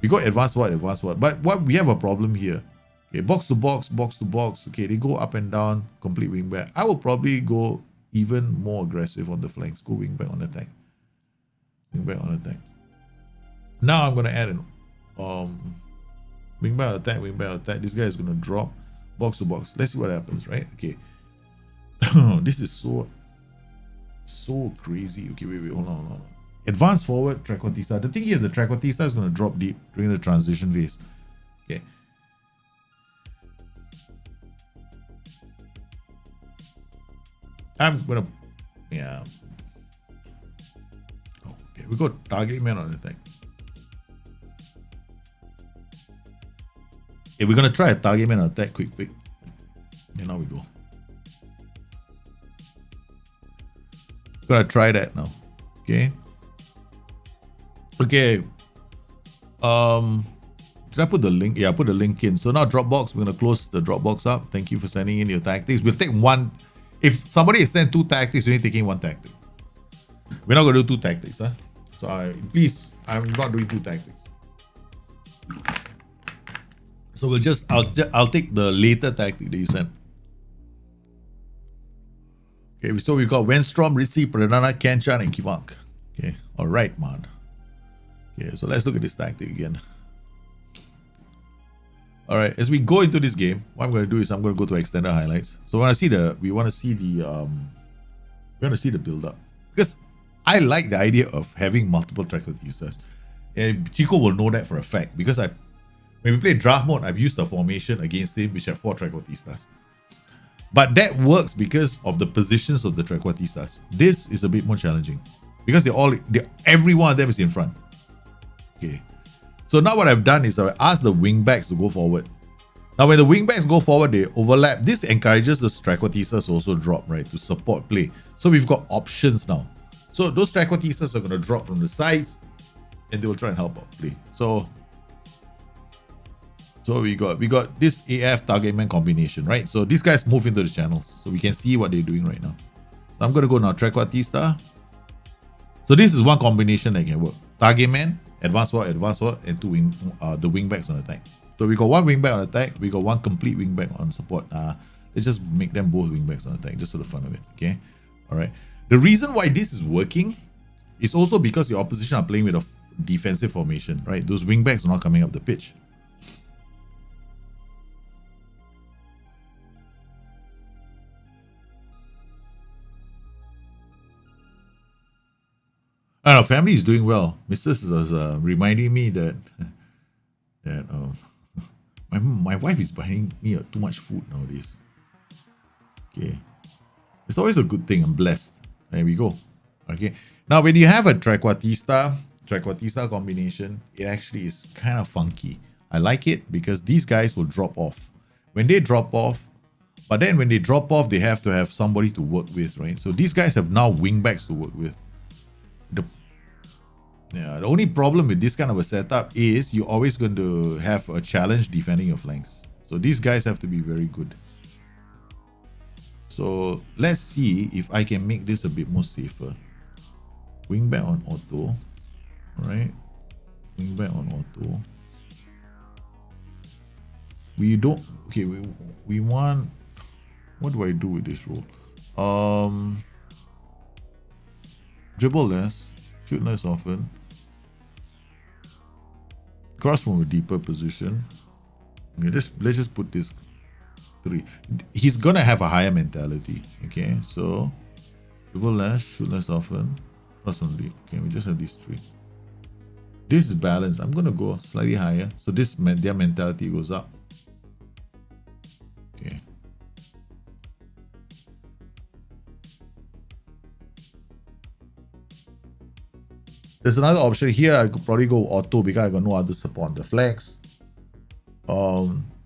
We go advanced word. But what we have a problem here. Okay, box to box. Okay, they go up and down, complete wingback. I will probably go even more aggressive on the flanks. Go wingback on attack. Now I'm gonna add an wingback attack. This guy is gonna drop box to box. Let's see what happens, right? Okay. This is so crazy. Okay, wait, hold on. Advanced forward, trequartista. The thing is, the trequartista is going to drop deep during the transition phase. Okay. I'm going to... Yeah. Oh, okay. Okay, we got target man on attack. Okay, we're gonna try a target man on attack quick. And now we go. Gonna try that now. Okay. Okay. Did I put the link? Yeah, I put the link in. So now Dropbox, we're gonna close the Dropbox up. Thank you for sending in your tactics. We'll take one. If somebody has sent 2 tactics, we're only taking 1 tactic. We're not gonna do 2 tactics, huh? So please, I'm not doing 2 tactics. So we'll just I'll take the later tactic that you sent. Okay, so we've got Wenstrom, Ritzy, Pradana, Kenchan, and Kivank. Okay, alright, man. Okay, so let's look at this tactic again. Alright, as we go into this game, what I'm going to do is I'm going to go to extended highlights. So we want to see the build up, because I like the idea of having multiple trequartistas. And Chico will know that for a fact, because when we play draft mode, I've used the formation against him which have 4 trequartistas. But that works because of the positions of the trequartistas. This is a bit more challenging because every one of them is in front. Okay. So now what I've done is I asked the wingbacks to go forward. Now when the wingbacks go forward, they overlap. This encourages the trequartistas also drop, right, to support play. So we've got options now. So those trequartistas are going to drop from the sides and they will try and help out play. So we got this AF target man combination, right? So these guys move into the channels, so we can see what they're doing right now. So I'm gonna go now trequartista. So this is one combination that can work: target man, advanced war, and 2 the wingbacks on attack. So we got 1 wingback on attack, we got 1 complete wingback on support. Let's just make them both wingbacks on attack, just for the fun of it. Okay, all right. The reason why this is working is also because the opposition are playing with a defensive formation, right? Those wingbacks are not coming up the pitch. I don't know, family is doing well. Mrs. was reminding me that my wife is buying me too much food nowadays. Okay, it's always a good thing. I'm blessed. There we go. Okay, now when you have a trequartista combination, it actually is kind of funky. I like it because these guys will drop off. When they drop off, but then when they drop off, they have to have somebody to work with, right? So these guys have now wingbacks to work with. The only problem with this kind of a setup is you're always going to have a challenge defending your flanks. So these guys have to be very good. So let's see if I can make this a bit more safer. Wingback on auto. Alright. Wingback on auto. We don't... Okay, we want... What do I do with this role? Dribble less. Shoot less often. Cross from a deeper position. Okay, let's just put this 3. He's gonna have a higher mentality. Okay, so dribble less, shoot less often, cross from deep. Okay, we just have these 3. This is balanced. I'm gonna go slightly higher, so their mentality goes up. Okay. There's another option here. I could probably go auto because I got no other support on the flanks.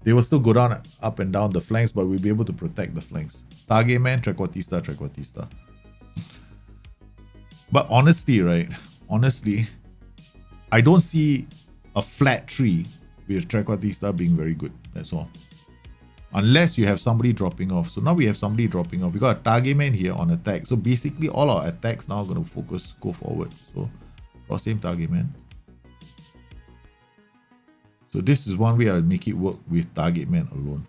They will still go down, up and down the flanks, but we'll be able to protect the flanks. Target man, trequartista. But honestly, right? Honestly, I don't see a flat tree with trequartista being very good. That's all. Unless you have somebody dropping off. So now we have somebody dropping off. We got a target man here on attack. So basically all our attacks now are going to go forward. So same target man. So this is one way I'll make it work with target man alone.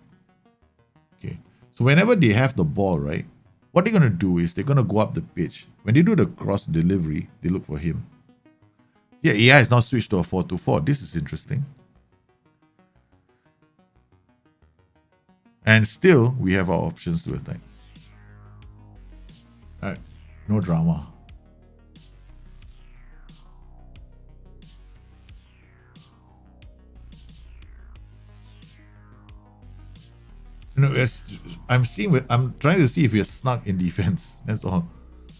Okay. So whenever they have the ball, right, what they're going to do is they're going to go up the pitch. When they do the cross delivery, they look for him. Yeah, AI is now switched to a 4-2-4. This is interesting. And still, we have our options to attack. Alright, no drama. You know, I'm trying to see if we are snuck in defense. That's all.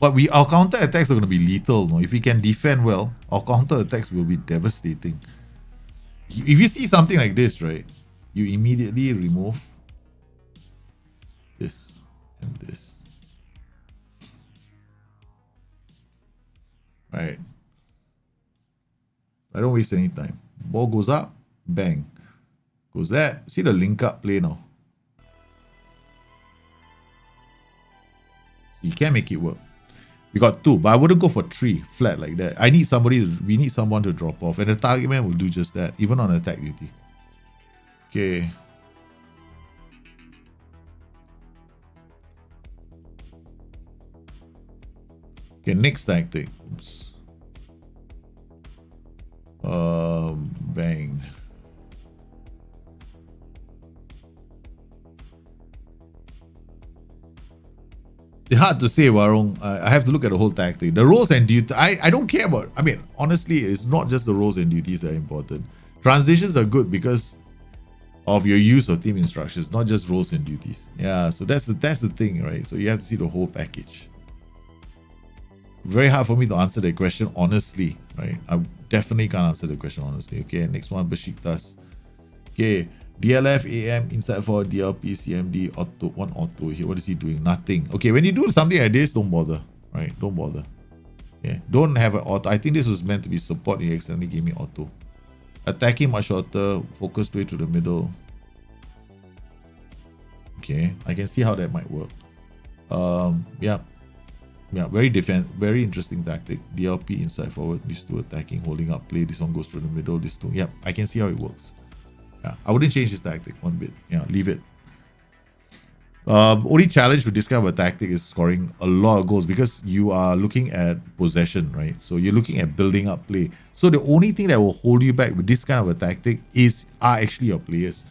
But our counter attacks are going to be lethal. No? If we can defend well, our counter attacks will be devastating. If you see something like this, right, you immediately remove this and this. Right. I don't waste any time. Ball goes up, bang. Goes there. See the link up play now. You can make it work. We got 2, but I wouldn't go for 3 flat like that. We need someone to drop off, and the target man will do just that, even on attack duty. Okay. Okay, next tactic. Oops. Bang. It's hard to say, Warong. I have to look at the whole tactic. The roles and duties, I don't care about. I mean, honestly, it's not just the roles and duties that are important. Transitions are good because of your use of team instructions, not just roles and duties. Yeah, so that's the thing, right? So you have to see the whole package. Very hard for me to answer that question honestly, right? I definitely can't answer the question honestly. Okay, next one, Besiktas. Okay, DLF, AM, inside for DLP, CMD, auto, one auto here. What is he doing? Nothing. Okay, when you do something like this, don't bother, right? Don't bother. Okay, don't have an auto. I think this was meant to be support. You accidentally gave me auto. Attacking much shorter, focused way to the middle. Okay, I can see how that might work. Yeah, very interesting tactic. DLP inside forward, these 2 attacking, holding up play. This one goes through the middle, this 2. Yeah, I can see how it works. Yeah, I wouldn't change this tactic one bit. Yeah, leave it. Only challenge with this kind of a tactic is scoring a lot of goals because you are looking at possession, right? So you're looking at building up play. So the only thing that will hold you back with this kind of a tactic are actually your players,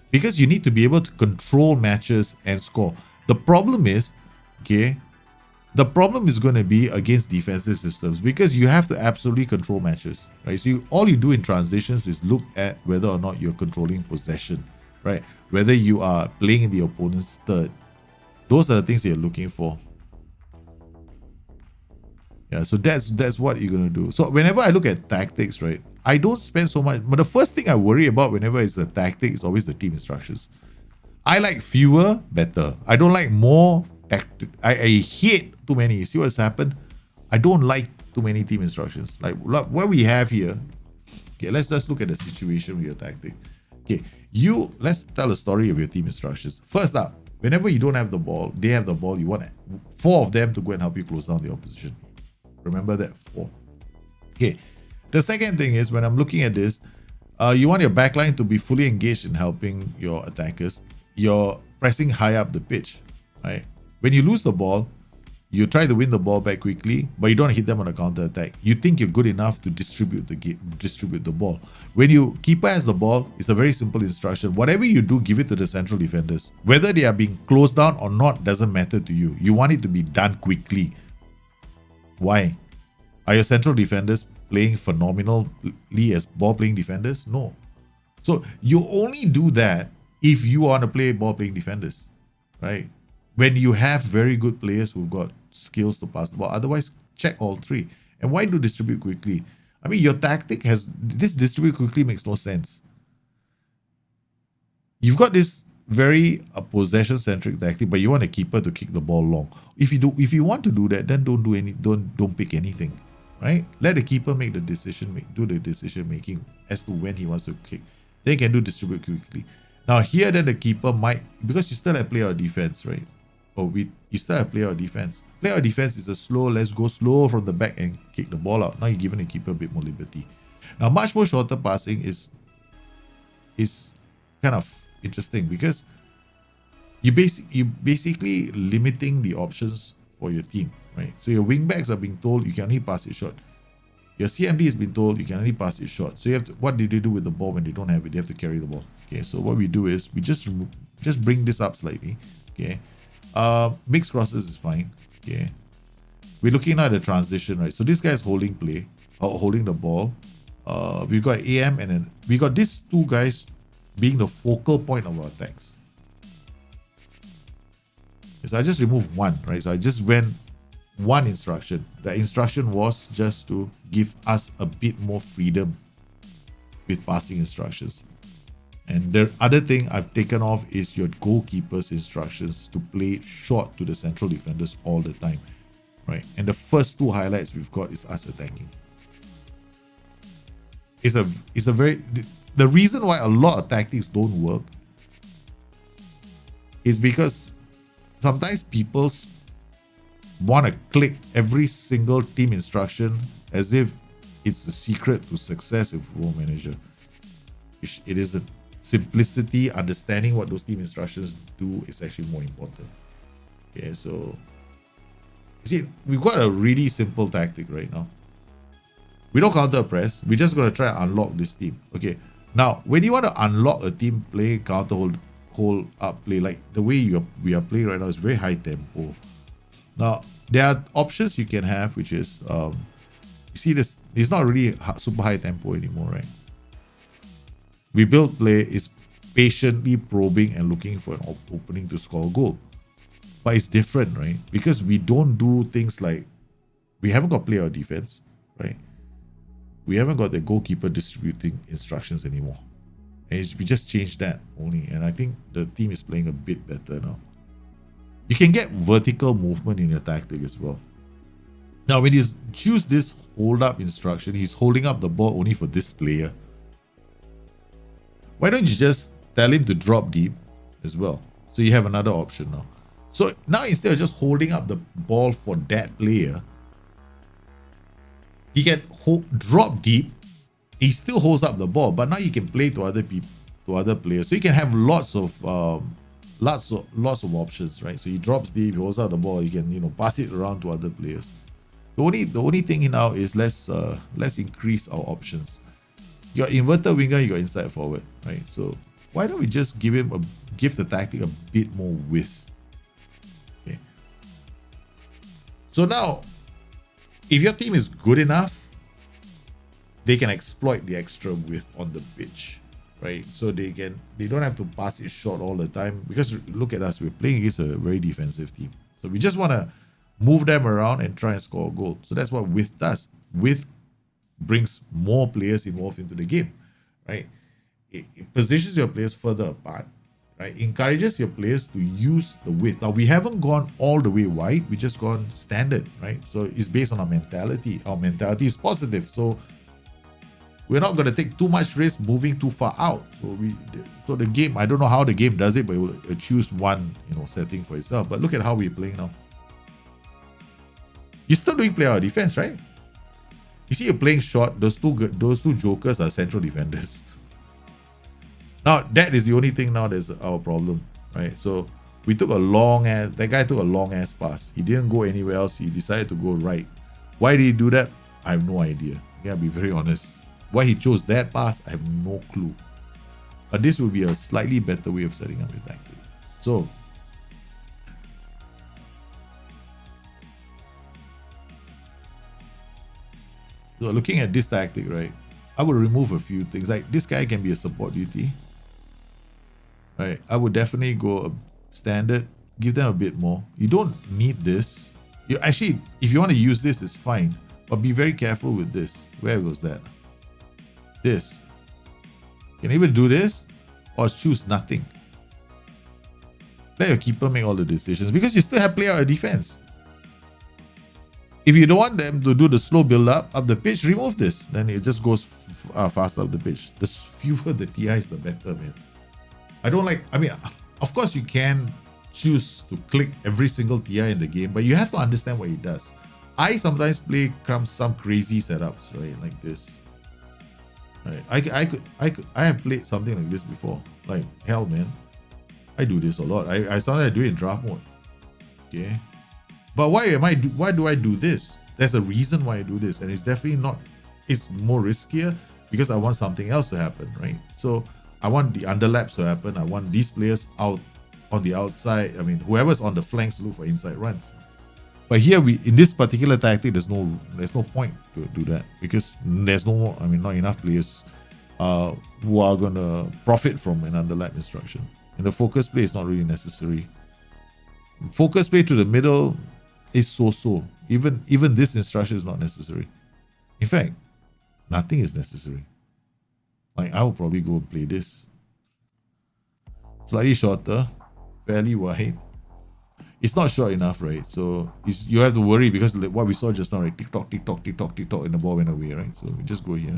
because you need to be able to control matches and score. The problem is, okay, the problem is going to be against defensive systems because you have to absolutely control matches, right? So all you do in transitions is look at whether or not you're controlling possession, right? Whether you are playing in the opponent's third. Those are the things that you're looking for. Yeah, so that's what you're going to do. So whenever I look at tactics, right, I don't spend so much. But the first thing I worry about whenever it's a tactic is always the team instructions. I like fewer, better. I don't like more tactic. I hate too many. You see what's happened? I don't like too many team instructions. Like what we have here. Okay, let's just look at the situation with your tactic. Okay, let's tell a story of your team instructions. First up, whenever you don't have the ball, they have the ball, you want 4 of them to go and help you close down the opposition. Remember that, 4. Okay, the second thing is when I'm looking at this, you want your backline to be fully engaged in helping your attackers. You're pressing high up the pitch, right? When you lose the ball, you try to win the ball back quickly, but you don't hit them on a counter attack. You think you're good enough to distribute the ball. When you keeper has the ball, it's a very simple instruction. Whatever you do, give it to the central defenders. Whether they are being closed down or not doesn't matter to you. You want it to be done quickly. Why? Are your central defenders playing phenomenally as ball-playing defenders? No. So you only do that if you want to play ball-playing defenders, right? When you have very good players who've got skills to pass the ball. Otherwise, check all 3. And why do distribute quickly? I mean, your tactic has this distribute quickly makes no sense. You've got this very possession-centric tactic, but you want a keeper to kick the ball long. If you want to do that, then don't pick anything, right? Let the keeper make the decision making as to when he wants to kick. Then you can do distribute quickly. Now here, then the keeper might, because you still have player or defense, right? You still have player or defense. Player or defense is a slow, let's go slow from the back and kick the ball out. Now you're giving the keeper a bit more liberty. Now much more shorter passing is kind of interesting because you basically limiting the options for your team, right? So your wing backs are being told you can only pass it short. Your CMD has been told you can only pass it short. So you have to, what do they do with the ball when they don't have it? They have to carry the ball. Okay, so what we do is we just bring this up slightly. Okay, mixed crosses is fine. Okay, we're looking at the transition, right? So this guy is holding the ball. We've got AM and then we got these 2 guys being the focal point of our attacks. Okay, so I just removed 1, right? So I just went one instruction. The instruction was just to give us a bit more freedom with passing instructions. And the other thing I've taken off is your goalkeeper's instructions to play short to the central defenders all the time, right? And the first two highlights we've got is us attacking. It's a very, the reason why a lot of tactics don't work is because sometimes people want to click every single team instruction as if it's the secret to success in Football Manager. It isn't. Simplicity, understanding what those team instructions do is actually more important. Okay, so you see, we've got a really simple tactic right now. We don't counter press. We're just going to try and unlock this team. Okay, now when you want to unlock a team play, counter hold up play, like the way we are playing right now is very high tempo. Now there are options you can have, which is you see this. It's not really super high tempo anymore, right? We build play is patiently probing and looking for an opening to score a goal. But it's different, right? Because we don't do things like, we haven't got player or defense, right? We haven't got the goalkeeper distributing instructions anymore. And we just changed that only. And I think the team is playing a bit better now. You can get vertical movement in your tactic as well. Now, when you choose this hold up instruction, he's holding up the ball only for this player. Why don't you just tell him to drop deep as well? So you have another option now. So now instead of just holding up the ball for that player, he can drop deep. He still holds up the ball, but now you can play to other people, to other players. So you can have lots of options, right? So he drops deep, he holds up the ball. You can pass it around to other players. The only thing now is let's increase our options. You got inverted winger, you got inside forward, right? So why don't we just give the tactic a bit more width? Okay. So now, if your team is good enough, they can exploit the extra width on the pitch, right? So they don't have to pass it short all the time, because look at us, we're playing against a very defensive team. So we just want to move them around and try and score a goal. So that's what width does. Width brings more players involved into the game, right? It positions your players further apart, right? Encourages your players to use the width. Now, we haven't gone all the way wide, we just gone standard, right? So it's based on our mentality. Our mentality is positive, so we're not going to take too much risk moving too far out. So the game, I don't know how the game does it, but it will choose one setting for itself. But look at how we're playing now. You're still doing player defense, right? You see, you're playing short. Those two jokers are central defenders. Now that is the only thing now that's our problem, right? So we took that guy took a long ass pass. He didn't go anywhere else. He decided to go right. Why did he do that? I have no idea. Yeah, be very honest. Why he chose that pass, I have no clue. But this will be a slightly better way of setting up your tactic. So looking at this tactic, right, I would remove a few things. Like this guy can be a support duty, right? I would definitely go standard, give them a bit more. You don't need this. You actually, if you want to use this, it's fine, but be very careful with this. Where was that? This. You can even do this or choose nothing. Let your keeper make all the decisions, because you still have player or defense. If you don't want them to do the slow build up the pitch, remove this. Then it just goes faster up the pitch. The fewer the TIs, the better, man. Of course you can choose to click every single TI in the game, but you have to understand what it does. I sometimes play some crazy setups, right? Like this. Right. I have played something like this before. Like hell, man. I do this a lot. I sometimes do it in draft mode. Okay. But why do I do this? There's a reason why I do this, and it's definitely not. It's more riskier because I want something else to happen, right? So I want the underlaps to happen. I want these players out on the outside. Whoever's on the flanks to look for inside runs. But here in this particular tactic, there's no point to do that, because there's not enough players who are gonna profit from an underlap instruction. And the focus play is not really necessary. Focus play to the middle is so-so. Even this instruction is not necessary. In fact, nothing is necessary. Like, I will probably go and play this. Slightly shorter, fairly wide. It's not short enough, right? So you have to worry because like what we saw just now, right? Tick tock, tick tock, tick tock, tick tock, and the ball went away, right? So we just go here.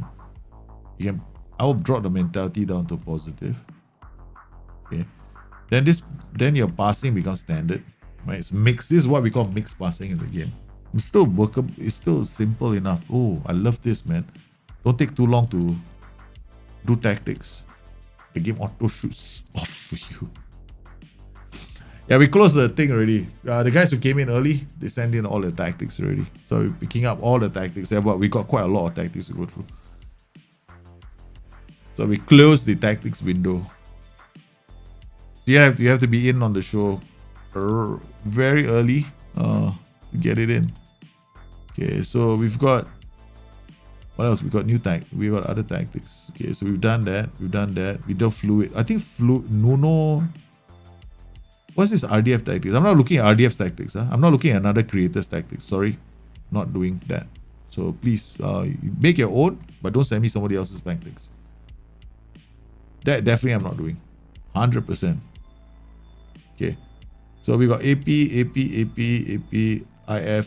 I will drop the mentality down to positive. Okay. Then your passing becomes standard, right? It's mixed. This is what we call mixed passing in the game. It's still workable. It's still simple enough. Oh, I love this, man. Don't take too long to do tactics. The game auto shoots off for you. Yeah, we closed the thing already. The guys who came in early, they sent in all the tactics already. So we're picking up all the tactics there, but we got quite a lot of tactics to go through. So we closed the tactics window. You have to be in on the show very early to get it in. Okay, so we've got what else? We got we got other tactics. Okay, so we've done that. We do fluid. I think Nuno. What's this RDF tactics? I'm not looking at RDF tactics. Huh? I'm not looking at another creator's tactics. Sorry, not doing that. So please make your own, but don't send me somebody else's tactics. That definitely I'm not doing. 100%. Okay. So we got AP, IF,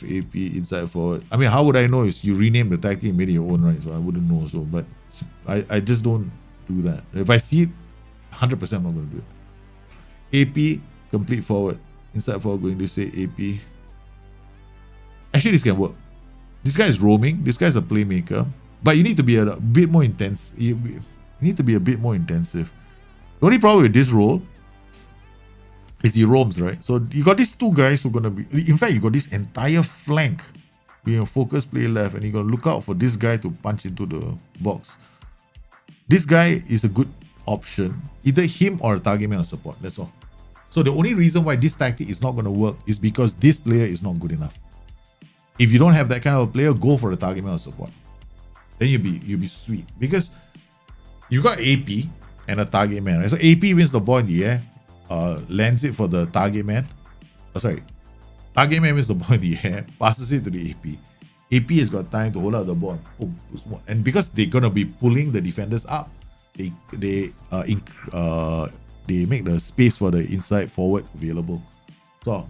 AP, inside forward. I mean, how would I know? Is you rename the tactic and made it your own, right? So I wouldn't know. So, but I just don't do that. If I see it, 100% I'm not going to do it. AP, complete forward. Inside forward, going to say AP. Actually, this can work. This guy is roaming. This guy is a playmaker. But you need to be a bit more intense. You need to be a bit more intensive. The only problem with this role is he roams, right? So you got these two guys who are going to be... In fact, you got this entire flank being a focus play left, and you got to look out for this guy to punch into the box. This guy is a good option. Either him or a target man or support. That's all. So the only reason why this tactic is not going to work is because this player is not good enough. If you don't have that kind of a player, go for a target man or support. Then you'll be sweet. Because you got AP and a target man, right? So AP wins the ball in the air, lands it for the target man. Target man wins the ball in the air, passes it to the AP. AP has got time to hold out the ball. And because they're gonna be pulling the defenders up, they make the space for the inside forward available. So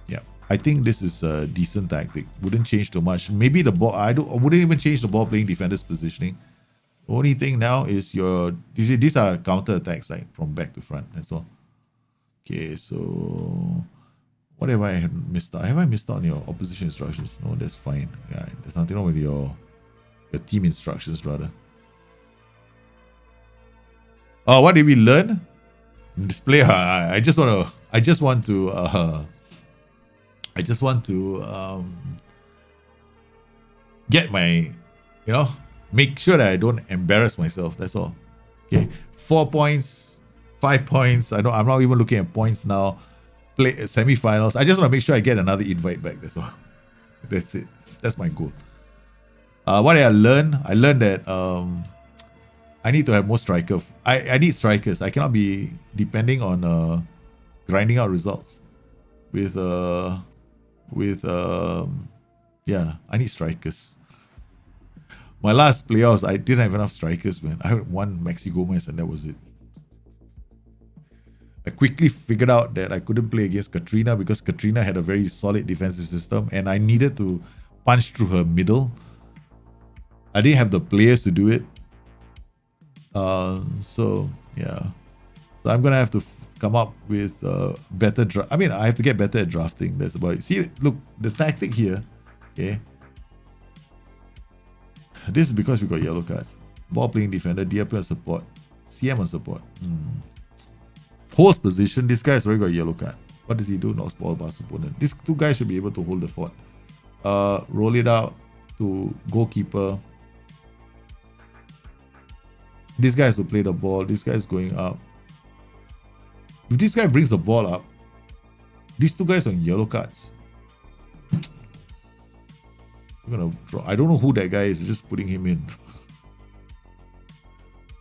yeah, I think this is a decent tactic. Wouldn't change too much. Maybe the ball. I wouldn't even change the ball playing defenders positioning. The only thing now is these are counter attacks, like from back to front. That's all. Okay, so what have I missed out? Have I missed out on your opposition instructions? No, that's fine. Yeah, there's nothing wrong with your team instructions, rather. Oh, what did we learn? This player, I just want to get my, make sure that I don't embarrass myself. That's all. Okay, 4 points, 5 points. I'm not even looking at points now. Play semi-finals. I just want to make sure I get another invite back. That's all. That's it. That's my goal. What did I learn? I learned that I need to have more strikers. I need strikers. I cannot be depending on grinding out results. I need strikers. My last playoffs, I didn't have enough strikers, man. I had one Maxi Gomez and that was it. I quickly figured out that I couldn't play against Katrina because Katrina had a very solid defensive system and I needed to punch through her middle. I didn't have the players to do it. So I'm gonna have to come up with better I have to get better at drafting. That's about it. See, look, the tactic here, okay. This is because we got yellow cards. Ball playing defender, DRP on support, CM on support. Host position, this guy's already got a yellow card. What does he do? Knocks ball past opponent. These two guys should be able to hold the fort. Roll it out to goalkeeper. This guy has to play the ball. This guy's going up. If this guy brings the ball up, these two guys on yellow cards. I'm gonna draw. I don't know who that guy is. Just putting him in.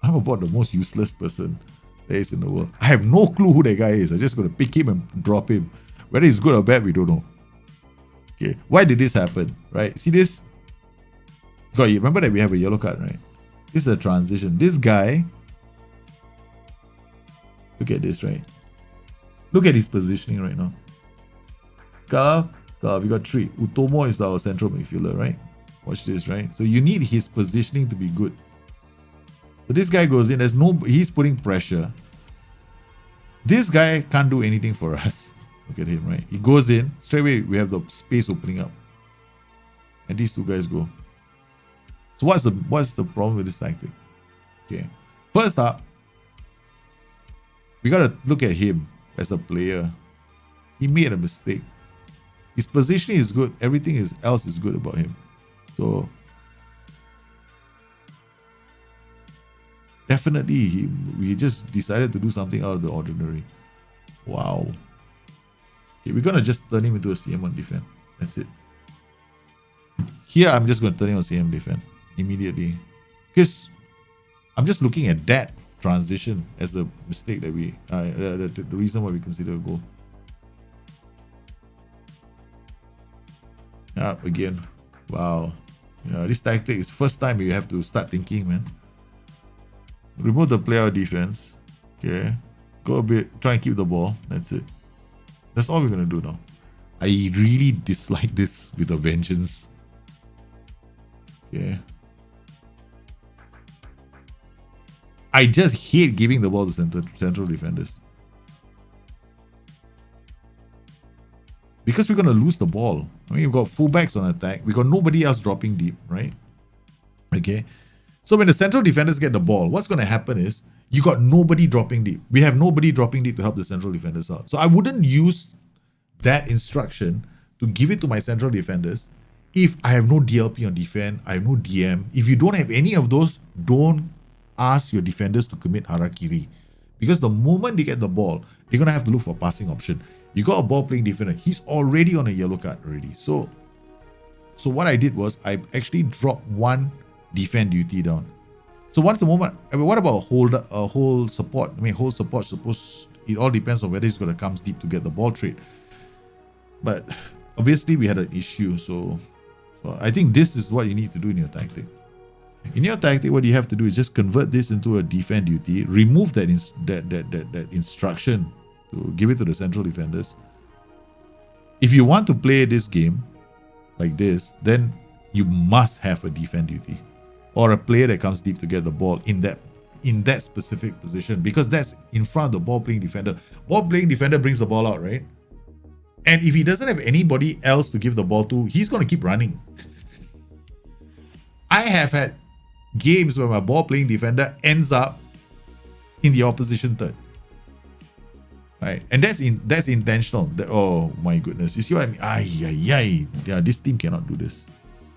I'm about the most useless person there is in the world. I have no clue who that guy is. I'm just gonna pick him and drop him. Whether he's good or bad, we don't know. Okay, why did this happen? Right? See this? God, you remember that we have a yellow card, right? This is a transition. This guy, look at this, right? Look at his positioning right now. Scala, we got 3. Utomo is our central midfielder, right? Watch this, right? So you need his positioning to be good. So this guy goes in, he's putting pressure. This guy can't do anything for us. Look at him, right? He goes in, straight away we have the space opening up. And these two guys go. So what's the problem with this tactic? Okay. First up, we gotta look at him as a player. He made a mistake. His positioning is good. Everything else is good about him. So definitely we just decided to do something out of the ordinary. Wow. Okay, we're gonna just turn him into a CM on defense. That's it. Here I'm just gonna turn him on CM defense immediately. Because I'm just looking at that transition as the mistake that we the reason why we consider a goal. Yeah, again. Wow. Yeah, this tactic is first time you have to start thinking, man. Remove the player defense. Okay. Go a bit, try and keep the ball. That's it. That's all we're gonna do now. I really dislike this with a vengeance. Okay. I just hate giving the ball to central defenders. Because we're going to lose the ball. I mean, we've got fullbacks on attack. We've got nobody else dropping deep, right? Okay. So when the central defenders get the ball, what's going to happen is you got nobody dropping deep. We have nobody dropping deep to help the central defenders out. So I wouldn't use that instruction to give it to my central defenders if I have no DLP on defense, I have no DM. If you don't have any of those, don't ask your defenders to commit harakiri. Because the moment they get the ball, they're going to have to look for passing option. You got a ball playing defender. He's already on a yellow card already. So what I did was I actually dropped one defend duty down. So once the moment, I mean, what about a whole support? I mean, whole support supposed, it all depends on whether he's going to come deep to get the ball trade. But obviously we had an issue. So I think this is what you need to do in your tactic. In your tactic, what you have to do is just convert this into a defend duty, remove that instruction to give it to the central defenders. If you want to play this game like this, then you must have a defend duty or a player that comes deep to get the ball in that specific position, because that's in front of the ball playing defender. Ball playing defender brings the ball out, right? And if he doesn't have anybody else to give the ball to, he's going to keep running. I have had games where my ball playing defender ends up in the opposition third. Right? And that's intentional. Oh my goodness. You see what I mean? Yeah, this team cannot do this.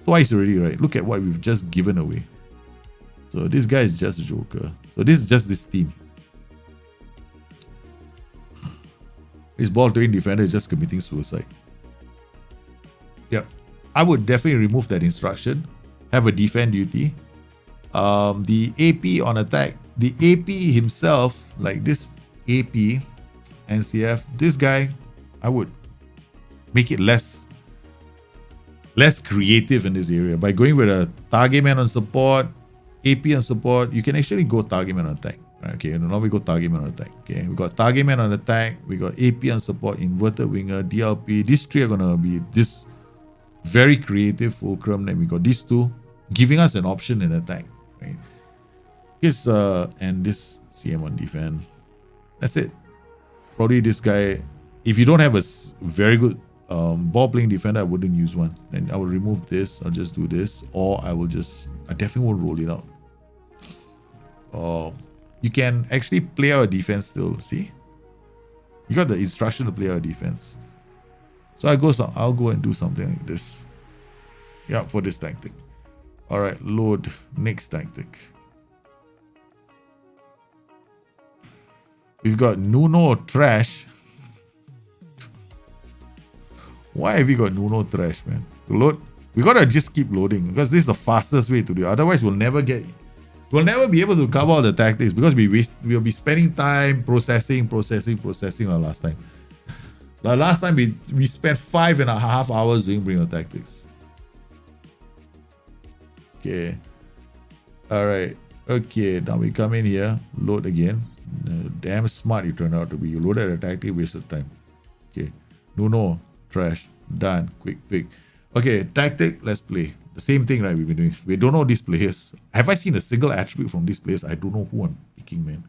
Twice already, right? Look at what we've just given away. So this guy is just a joker. So this is just this team. This ball playing defender is just committing suicide. Yep. I would definitely remove that instruction. Have a defend duty. The AP on attack, the AP himself, like this AP, NCF, this guy, I would make it less creative in this area. By going with a target man on support, AP on support, you can actually go target man on attack. Okay, now we go target man on attack. Okay, we got target man on attack, we got AP on support, inverted winger, DLP. These three are gonna be this very creative fulcrum. Then we got these two giving us an option in attack. Right? This and this CM on defense. That's it. Probably this guy. If you don't have a very good ball playing defender, I wouldn't use one. Then I will remove this. I'll just do this, or I definitely won't roll it out. You can actually play our defense still. See, you got the instruction to play our defense. So I'll go and do something like this. Yeah, for this tactic. All right, load next tactic. We've got Nuno Trash. Why have we got Nuno Trash, man? To load, we gotta just keep loading because this is the fastest way to do it. Otherwise, we'll never be able to cover all the tactics because we'll be spending time processing like last time. The last time we spent 5.5 hours doing bringer tactics. Okay. All right. Okay. Now we come in here. Load again. Damn smart you turned out to be. You loaded a tactic, wasted time. Okay. No. Trash. Done. Quick pick. Okay. Tactic. Let's play. The same thing, right? We've been doing. We don't know these players. Have I seen a single attribute from these players? I don't know who I'm picking, man.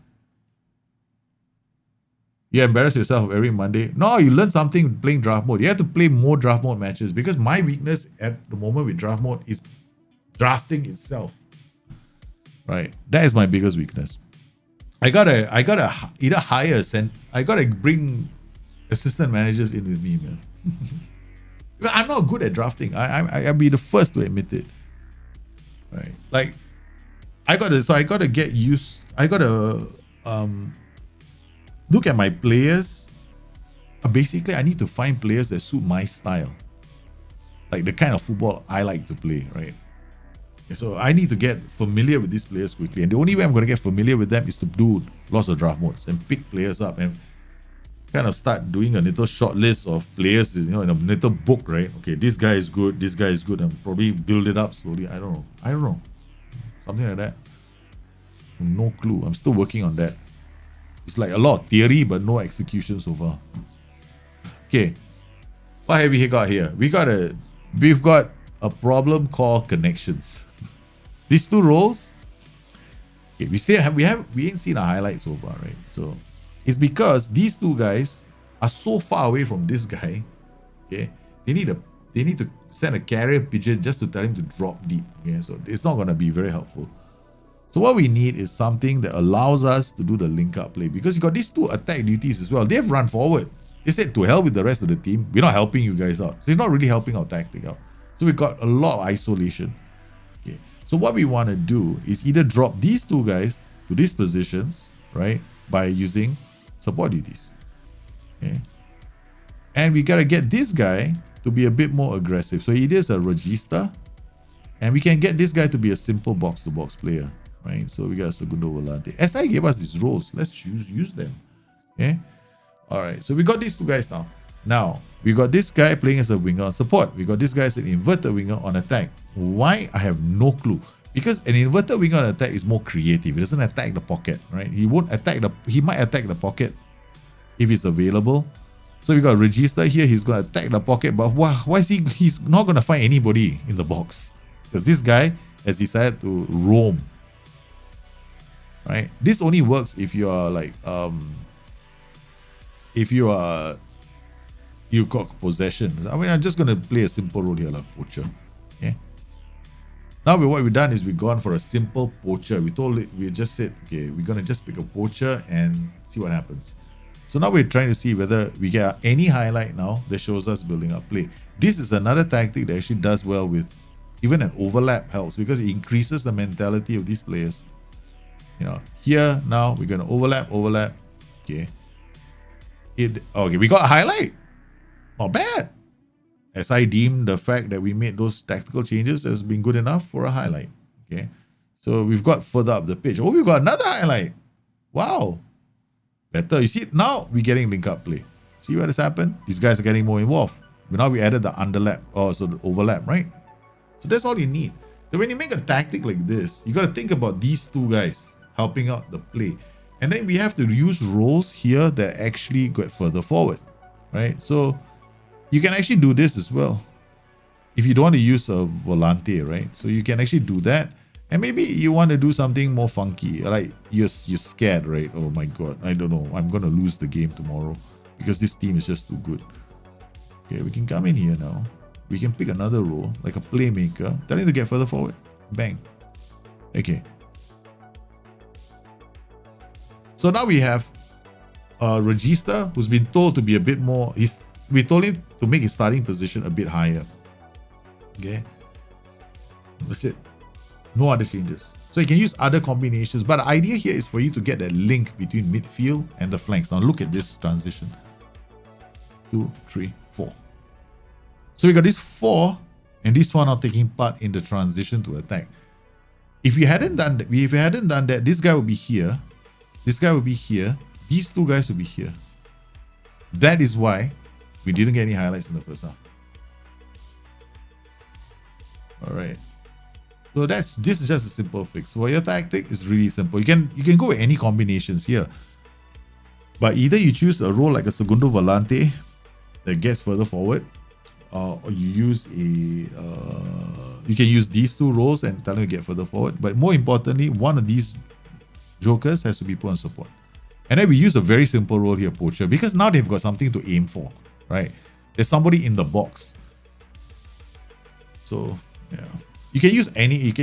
You embarrass yourself every Monday. No, you learn something playing draft mode. You have to play more draft mode matches because my weakness at the moment with draft mode is drafting itself. Right? That is my biggest weakness. I gotta either hire I gotta bring assistant managers in with me, man. I'm not good at drafting. I'll be the first to admit it. Right? Like I gotta look at my players. Basically, I need to find players that suit my style. Like the kind of football I like to play, right? So I need to get familiar with these players quickly. And the only way I'm going to get familiar with them is to do lots of draft modes and pick players up and kind of start doing a little short list of players, in a little book, right? Okay, this guy is good, and probably build it up slowly. I don't know. Something like that. No clue. I'm still working on that. It's like a lot of theory, but no execution so far. Okay. What have we got here? We've got a problem called connections. These two roles, okay, we ain't seen a highlight so far, right? So it's because these two guys are so far away from this guy. Okay, they need to send a carrier pigeon just to tell him to drop deep. Okay, so it's not gonna be very helpful. So what we need is something that allows us to do the link up play, because you got these two attack duties as well. They've run forward. They said to hell with the rest of the team. We're not helping you guys out. So it's not really helping our tactic out. So we got a lot of isolation. Okay. So what we want to do is either drop these two guys to these positions, right, by using support duties. Okay. And we gotta get this guy to be a bit more aggressive. So he is a regista, and we can get this guy to be a simple box-to-box player, right? So we got Segundo Volante. SI gave us these roles. Let's use them. Okay. All right. So we got these two guys now. Now, we got this guy playing as a winger on support. We got this guy as an inverted winger on attack. Why? I have no clue. Because an inverted winger on attack is more creative. He doesn't attack the pocket, right? He might attack the pocket if it's available. So we got a Regista here. He's going to attack the pocket, but why is he's not going to find anybody in the box? Because this guy has decided to roam, right? This only works if you are like, you got possession. I mean, I'm just going to play a simple role here, like poacher. Okay. Now, what we've done is we've gone for a simple poacher. We just said, okay, we're going to just pick a poacher and see what happens. So now we're trying to see whether we get any highlight now that shows us building up play. This is another tactic that actually does well with even an overlap helps, because it increases the mentality of these players. Here now we're going to overlap. Okay. Okay, we got a highlight. Not bad. As I deem the fact that we made those tactical changes as being good enough for a highlight. Okay. So we've got further up the pitch. Oh, we've got another highlight. Wow. Better. You see, now we're getting link up play. See what has happened? These guys are getting more involved. But now we added the underlap, so the overlap, right? So that's all you need. So when you make a tactic like this, you got to think about these two guys helping out the play. And then we have to use roles here that actually get further forward, right? So you can actually do this as well. If you don't want to use a volante, right? So you can actually do that. And maybe you want to do something more funky, like you're scared, right? Oh my God, I don't know. I'm going to lose the game tomorrow because this team is just too good. Okay, we can come in here now. We can pick another role, like a playmaker. Tell him to get further forward. Bang. Okay. So now we have Regista, who's been told to be a bit more. We told him to make his starting position a bit higher. Okay. That's it. No other changes. So you can use other combinations, but the idea here is for you to get that link between midfield and the flanks. Now look at this transition. 2, 3, 4. So we got this 4 and this 4 now taking part in the transition to attack. If you hadn't done that, this guy would be here. This guy will be here. These two guys will be here. That is why We didn't get any highlights in the first half. All right. So this is just a simple fix. For your tactic, it's really simple. You can go with any combinations here. But either you choose a role like a Segundo Volante that gets further forward, or you use you can use these two roles and tell them to get further forward. But more importantly, one of these jokers has to be put on support. And then we use a very simple role here, poacher, because now they've got something to aim for, right? There's somebody in the box. So yeah, you can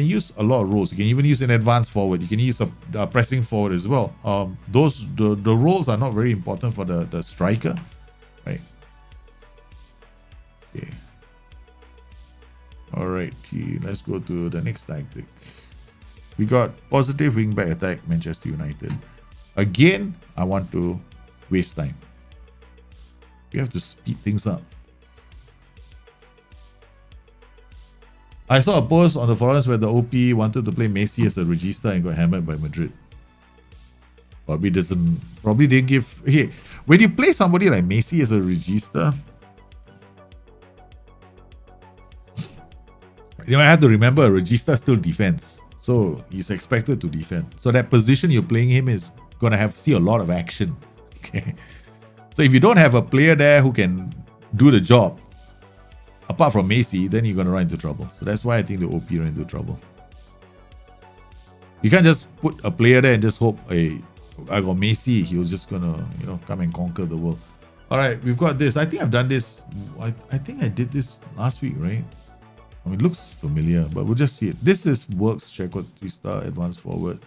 use a lot of roles. You can even use an advanced forward. You can use a pressing forward as well. The roles are not very important for the striker, right? Okay. All right, let's go to the next tactic. We got positive wingback attack, Manchester United. Again, I want to waste time. We have to speed things up. I saw a post on the forums where the OP wanted to play Messi as a regista and got hammered by Madrid. Probably didn't give. Okay, when you play somebody like Messi as a regista, I have to remember a regista still defends. So he's expected to defend. So that position you're playing him is gonna see a lot of action. Okay. So if you don't have a player there who can do the job, apart from Messi, then you're gonna run into trouble. So that's why I think the OP run into trouble. You can't just put a player there and just hope, hey, I got Messi, he was just gonna, come and conquer the world. All right, we've got this. I think I've done this. I think I did this last week, right? I mean, it looks familiar, but we'll just see it. This is works trequartista, advanced forward.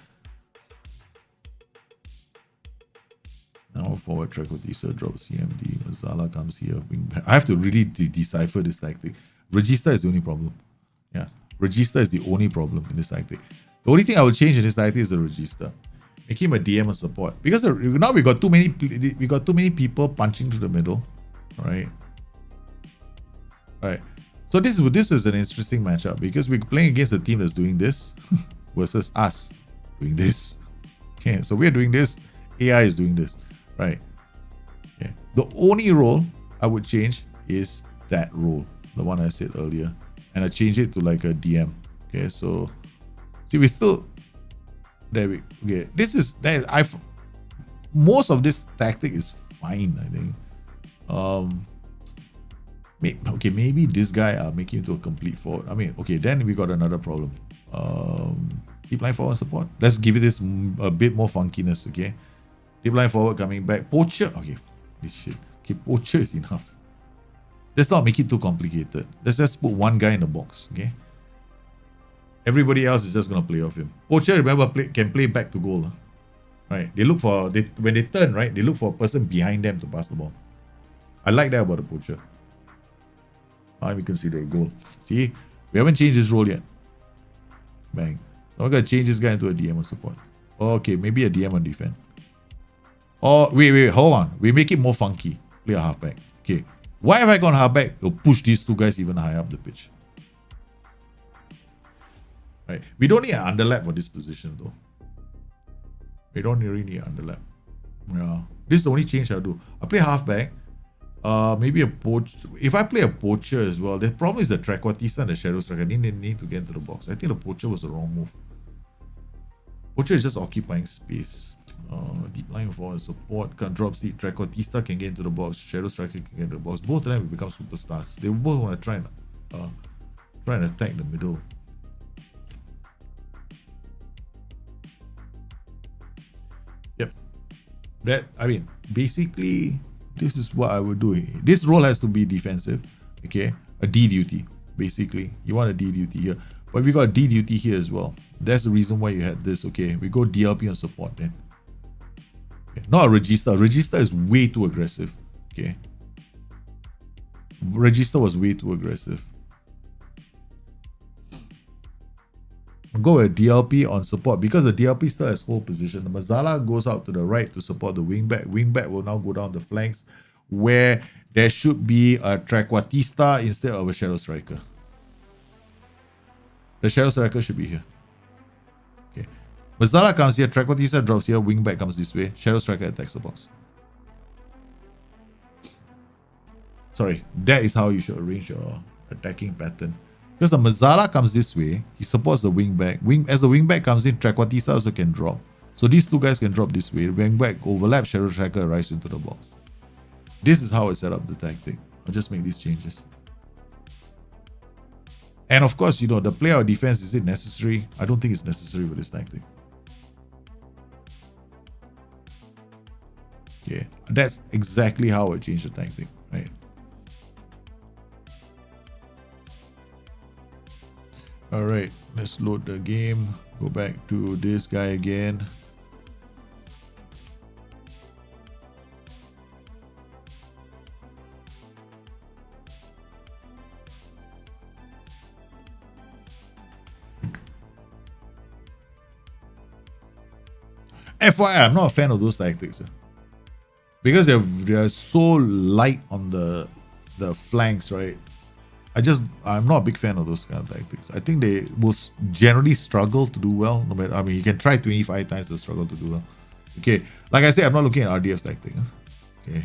Now forward trequartista, drop CMD. Mazzala comes here, wing back. I have to really decipher this tactic. Regista is the only problem. Yeah, Regista is the only problem in this tactic. The only thing I will change in this tactic is the Regista. Make him a DM and support, because now we got too many people punching through the middle. All right. So this is an interesting matchup because we're playing against a team that's doing this versus us doing this. Okay, so we're doing this, AI is doing this, right? Okay. The only role I would change is that role, the one I said earlier, and I change it to like a DM. Okay, so see, we still there. Most of this tactic is fine, I think. Maybe this guy I'll make him into a complete forward. I mean, okay, then we got another problem. Deep line forward support. Let's give it this a bit more funkiness, okay? Deep line forward coming back. Poacher. Okay, this shit. Okay, poacher is enough. Let's not make it too complicated. Let's just put one guy in the box, okay? Everybody else is just gonna play off him. Poacher, remember, can play back to goal, right? When they turn, right, they look for a person behind them to pass the ball. I like that about the poacher. Now we consider a goal. See, we haven't changed his role yet. Bang. Now we're gonna change this guy into a DM on support. Okay, maybe a DM on defense. Oh, wait, hold on. We make it more funky. Play a halfback. Okay. Why have I gone halfback? It'll push these two guys even higher up the pitch. Right. We don't need an underlap for this position though. We don't really need an underlap. Yeah. This is the only change I'll do. I'll play halfback. Maybe a poacher. If I play a poacher as well, the problem is the trequartista and the shadow striker. I didn't need to get into the box. I think the poacher was the wrong move. Poacher is just occupying space. Deep line forward support, can't drop seat. Trequartista can get into the box. Shadow striker can get into the box. Both of them will become superstars. They both want to try and attack the middle. Yep. Basically, this is what I would do. This role has to be defensive. Okay, a D duty. Basically, you want a D duty here, but we got a D duty here as well. That's the reason why you had this. Okay, we go DLP on support then. Okay. Not a Regista. Regista is way too aggressive. Okay, Regista was way too aggressive. Go with DLP on support because the DLP still has hold position. The Mazzala goes out to the right to support the wingback. Wingback will now go down the flanks where there should be a trequartista instead of a shadow striker. The shadow striker should be here. Okay. Mazzala comes here, trequartista drops here, wingback comes this way, shadow striker attacks the box. Sorry, that is how you should arrange your attacking pattern. Because the Mazzara comes this way, he supports the wing back. As the wing back comes in, trequartista also can drop. So these two guys can drop this way. Wing back overlap, Shadow Tracker arrives into the box. This is how I set up the tactic. I'll just make these changes. And of course, the play out defense, is it necessary? I don't think it's necessary with this tactic. Yeah, that's exactly how I change the tactic, right? All right, let's load the game. Go back to this guy again. FYI, I'm not a fan of those tactics because they're so light on the flanks, right? I'm not a big fan of those kind of tactics. I think they will generally struggle to do well. No matter, I mean, you can try 25 times to struggle to do well. Okay, like I said, I'm not looking at RDF's tactic. Okay.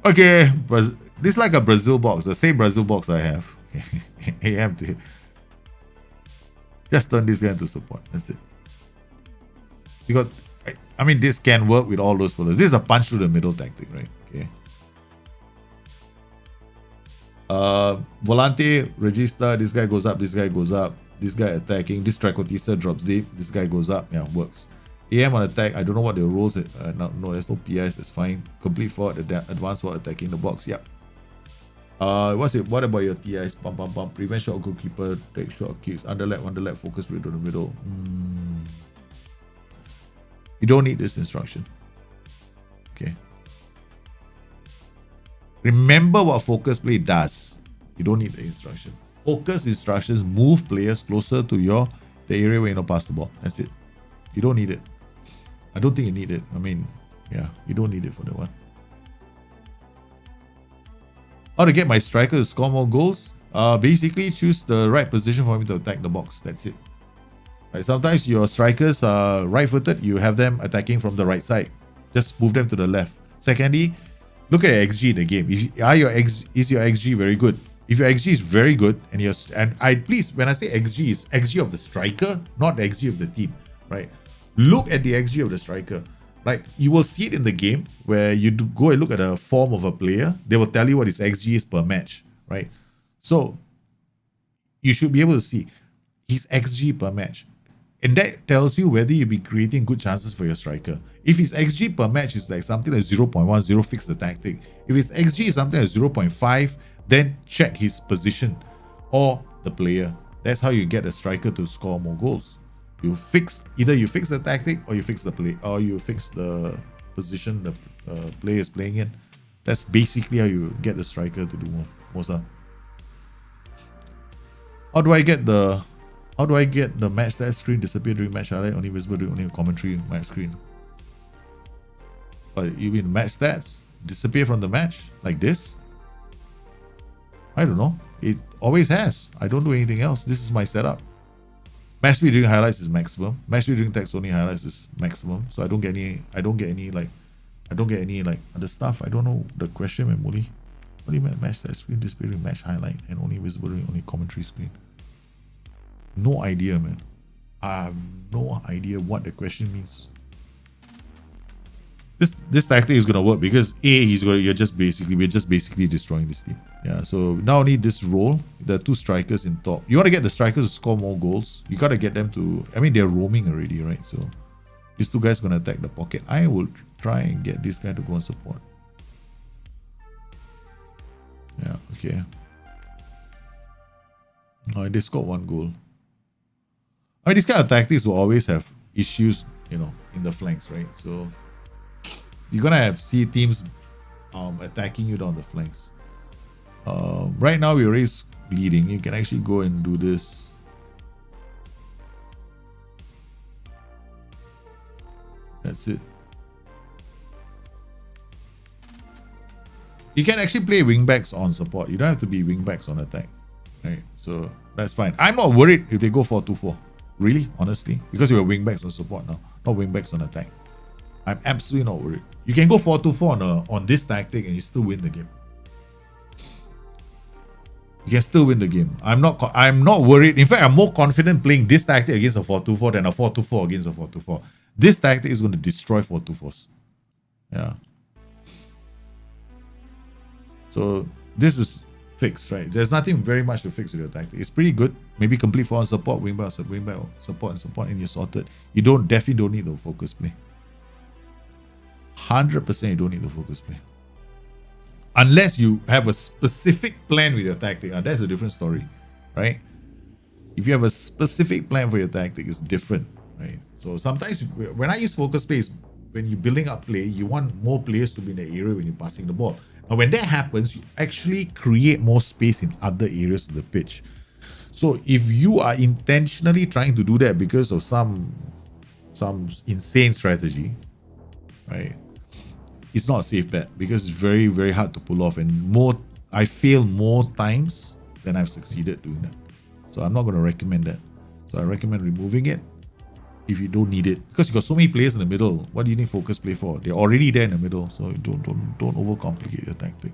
Okay, this is like a Brazil box, the same Brazil box I have. AM to just turn this guy into support. That's it. Because I mean, this can work with all those followers. This is a punch through the middle tactic, right? Okay. Volante, Regista, this guy goes up, this guy goes up, this guy attacking, this trequartista drops deep, this guy goes up, yeah, works. AM on attack, I don't know what the roles, no, there's no PIs, that's fine. Complete forward, advance forward, attacking the box, yep. What about your TIs? Pump, prevent shot goalkeeper, take shot kicks, underlap, focus rate to the middle. You don't need this instruction. Okay. Remember what focus play does. You don't need the instruction. Focus instructions move players closer to the area where you pass the ball. That's it. You don't need it. I don't think you need it. I mean, yeah, you don't need it for that one. How to get my striker to score more goals? Basically, choose the right position for him to attack the box. That's it. Right, sometimes your strikers are right-footed. You have them attacking from the right side. Just move them to the left. Secondly, look at your XG in the game. Is your XG very good? If your XG is very good, please, when I say XG, is XG of the striker, not the XG of the team, right? Look at the XG of the striker. Like, you will see it in the game where you go and look at the form of a player. They will tell you what his XG is per match, right? So you should be able to see his XG per match. And that tells you whether you'll be creating good chances for your striker. If his XG per match is like something like 0.10, fix the tactic. If his XG is something like 0.5, then check his position or the player. That's how you get a striker to score more goals. Either you fix the tactic or you fix the play, or you fix the position the player is playing in. That's basically how you get the striker to do more stuff. How do I get the match stat screen disappear during match highlight, only visible during only commentary match screen? You mean match stats disappear from the match like this? I don't know. It always has. I don't do anything else. This is my setup. Match speed during highlights is maximum. Match speed during text only highlights is maximum. So I don't get any other stuff. I don't know the question, Memoli. What do you mean match stat screen display during match highlight and only visible during only commentary screen? No idea, man. I have no idea what the question means. This tactic is gonna work because we're just basically destroying this team. Yeah, so now only this role, the two strikers in top. You want to get the strikers to score more goals. You gotta get them to. I mean, they're roaming already, right? So these two guys gonna attack the pocket. I will try and get this guy to go and support. Yeah, okay. Oh, they scored one goal. I mean, these kind of tactics will always have issues, in the flanks, right? So you're gonna see teams attacking you down the flanks. Right now we're already leading. You can actually go and do this. That's it. You can actually play wingbacks on support. You don't have to be wingbacks on attack. Right? So that's fine. I'm not worried if they go 4-2-4. Really, honestly. Because you're wingbacks on support now, not wingbacks on attack. I'm absolutely not worried. You can go 4-2-4 on this tactic and you still win the game. You can still win the game. I'm not worried. In fact, I'm more confident playing this tactic against a 4-2-4 than a 4-2-4 against a 4-2-4. This tactic is going to destroy 4-2-4s. Yeah. So this is fixed, right? There's nothing very much to fix with your tactic. It's pretty good. Maybe complete for support, wingback, support, and support, and you're sorted. You definitely don't need the focus play. 100% you don't need the focus play. Unless you have a specific plan with your tactic. That's a different story, right? If you have a specific plan for your tactic, it's different, right? So sometimes when I use focus plays, when you're building up play, you want more players to be in the area when you're passing the ball. Now, when that happens, you actually create more space in other areas of the pitch. So if you are intentionally trying to do that because of some insane strategy, right? It's not a safe bet because it's very, very hard to pull off, and I fail more times than I've succeeded doing that. So I'm not going to recommend that. So I recommend removing it if you don't need it, because you got so many players in the middle. What do you need focus play for? They're already there in the middle, so don't overcomplicate your tactic.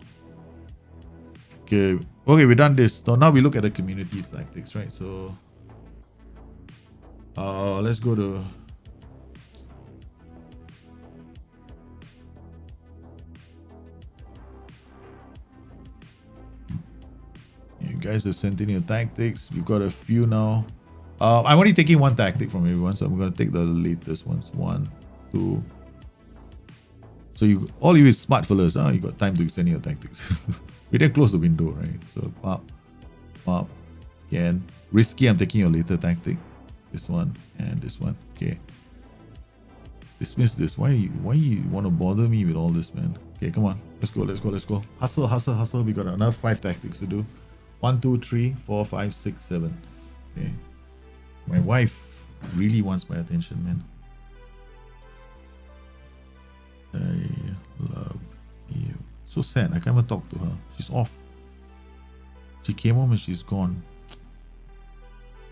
Okay, we've done this. So now we look at the community tactics, right? So let's go to you guys have sent in your tactics. We've got a few now. I'm only taking one tactic from everyone, so I'm going to take the latest ones. 1, 2. So all you smart fellas, you got time to send in your tactics. We didn't close the window, right? So pop, again. Risky, I'm taking your later tactic. This one and this one. Okay. Dismiss this. Why you want to bother me with all this, man? Okay, come on. Let's go. Hustle. We got another 5 tactics to do. 1, 2, 3, 4, 5, 6, 7. Okay. My wife really wants my attention, man. I love you. So sad. I can't even talk to her. She's off. She came home and she's gone.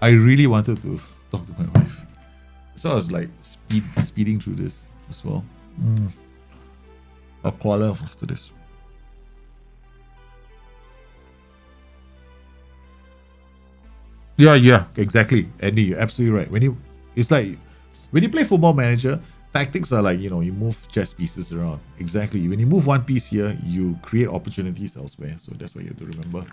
I really wanted to talk to my wife. So I was like speeding through this as well. I'll call her after this. Yeah, exactly. Andy, you're absolutely right. It's like when you play Football Manager, tactics are like, you move chess pieces around. Exactly. When you move one piece here, you create opportunities elsewhere. So that's what you have to remember.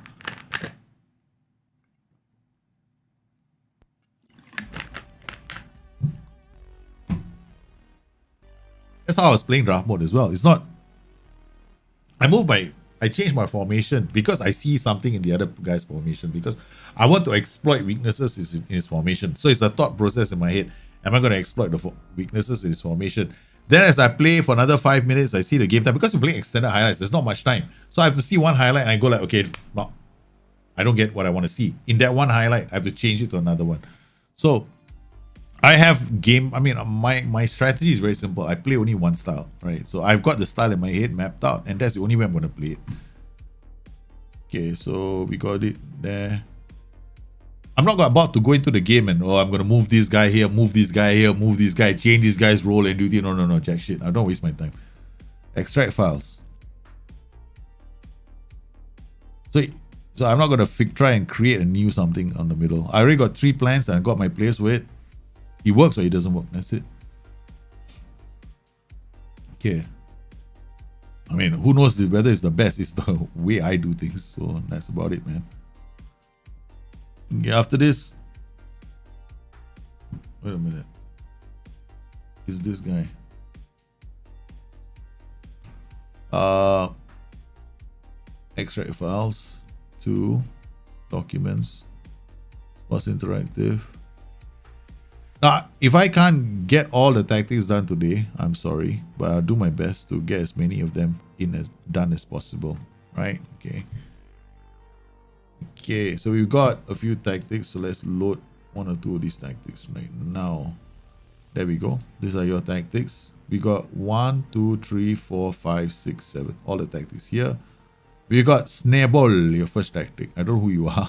That's how I was playing draft mode as well. It's not. I changed my formation because I see something in the other guy's formation, because I want to exploit weaknesses in his formation. So it's a thought process in my head. Am I going to exploit the weaknesses in his formation? Then as I play for another 5 minutes, I see the game time. Because we're playing extended highlights, there's not much time. So I have to see one highlight and I go like, okay, no, I don't get what I want to see. In that one highlight, I have to change it to another one. So I have my strategy is very simple. I play only one style, right? So I've got the style in my head mapped out, and that's the only way I'm going to play it. Okay, so we got it there. I'm not about to go into the game and, I'm going to move this guy here, move this guy here, move this guy, change this guy's role and duty. No, jack shit. I don't waste my time. Extract files. So I'm not going to try and create a new something on the middle. I already got 3 plans and I got my players with. It works or it doesn't work. That's it. Okay. I mean, who knows whether it's the best? It's the way I do things. So that's about it, man. Okay, after this. Wait a minute. Is this guy? Extract files. 2 documents. Was interactive. Now, if I can't get all the tactics done today, I'm sorry, but I'll do my best to get as many of them done as possible, right? Okay, so we've got a few tactics, so let's load 1 or 2 of these tactics right now. There we go. These are your tactics. We got 1, 2, 3, 4, 5, 6, 7. All the tactics here. We got snare ball, your first tactic. I don't know who you are.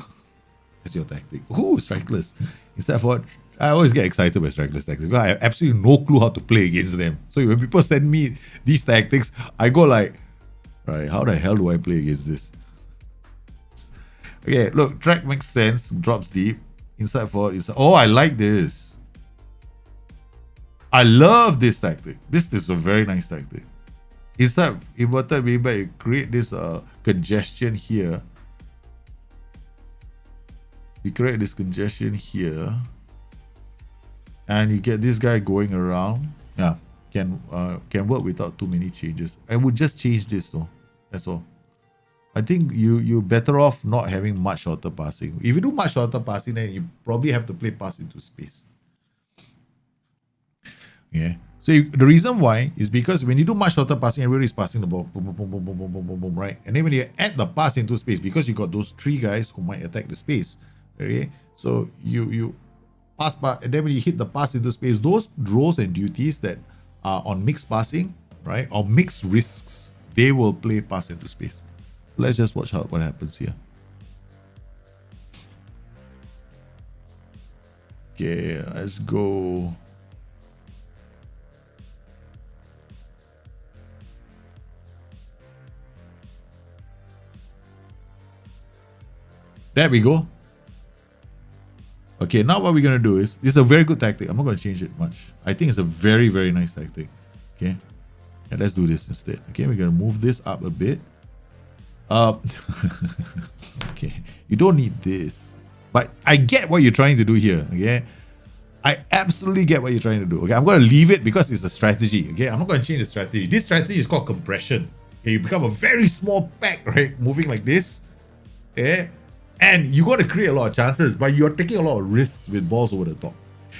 That's your tactic. Ooh, strikeless. Instead for I always get excited by strikeless tactics because I have absolutely no clue how to play against them. So when people send me these tactics, I go like, right, how the hell do I play against this? Okay, look, track makes sense, drops deep. Inside forward is oh, I like this. I love this tactic. This is a very nice tactic. Inside inverted wingback, you create this congestion here. You create this congestion here, and you get this guy going around. Yeah, can work without too many changes. I would just change this though. That's all. I think you're better off not having much shorter passing. If you do much shorter passing, then you probably have to play pass into space. Yeah. So the reason why is because when you do much shorter passing, everybody's passing the ball, boom, boom, boom, boom, boom, boom, boom, boom, boom, right? And then when you add the pass into space, because you got those three guys who might attack the space, okay? So you pass, and then when you hit the pass into space, those roles and duties that are on mixed passing, right, or mixed risks, they will play pass into space. Let's just watch what happens here. Okay, let's go. There we go. Okay, now what we're going to do is, this is a very good tactic. I'm not going to change it much. I think it's a very, very nice tactic. Okay. And let's do this instead. Okay, we're going to move this up a bit. Okay, you don't need this. But I get what you're trying to do here. Okay. I absolutely get what you're trying to do. Okay, I'm going to leave it because it's a strategy. Okay, I'm not going to change the strategy. This strategy is called compression. Okay, you become a very small pack, right? Moving like this. Okay. And you're going to create a lot of chances, but you're taking a lot of risks with balls over the top.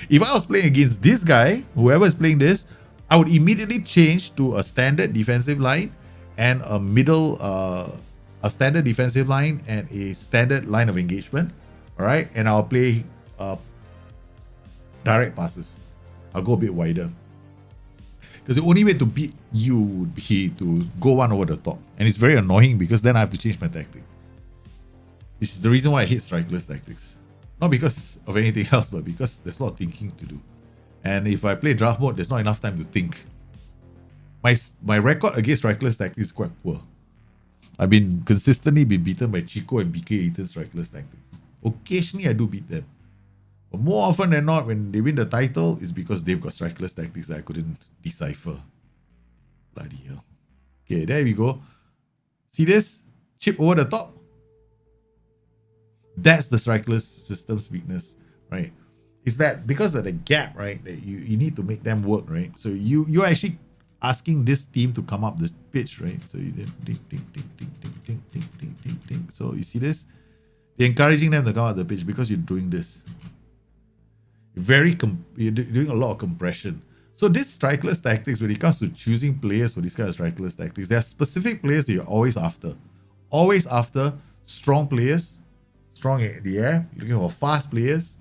If I was playing against this guy, whoever is playing this, I would immediately change to a standard defensive line and a middle, a standard defensive line and a standard line of engagement. All right. And I'll play direct passes. I'll go a bit wider. Because the only way to beat you would be to go one over the top. And it's very annoying because then I have to change my tactic. Which is the reason why I hate strikerless tactics. Not because of anything else, but because there's a lot of thinking to do. And if I play draft mode, there's not enough time to think. My record against strikerless tactics is quite poor. I've been consistently beaten by Chico and BK Eaton strikerless tactics. Occasionally I do beat them. But more often than not, when they win the title, it's because they've got strikerless tactics that I couldn't decipher. Bloody hell. Okay, there we go. See this? Chip over the top. That's the strikerless system's weakness, right? Is that because of the gap, right? That you need to make them work, right? So you're actually asking this team to come up this pitch, right? So you did ding, ding, ding, ding, ding, ding, ding, ding, ding, ding. So you see this? You're encouraging them to come up the pitch because you're doing this. You're doing a lot of compression. So this strikerless tactics, when it comes to choosing players for these kind of strikerless tactics, there are specific players that you're always after. Always after strong players. Strong in the air. You're looking for fast players,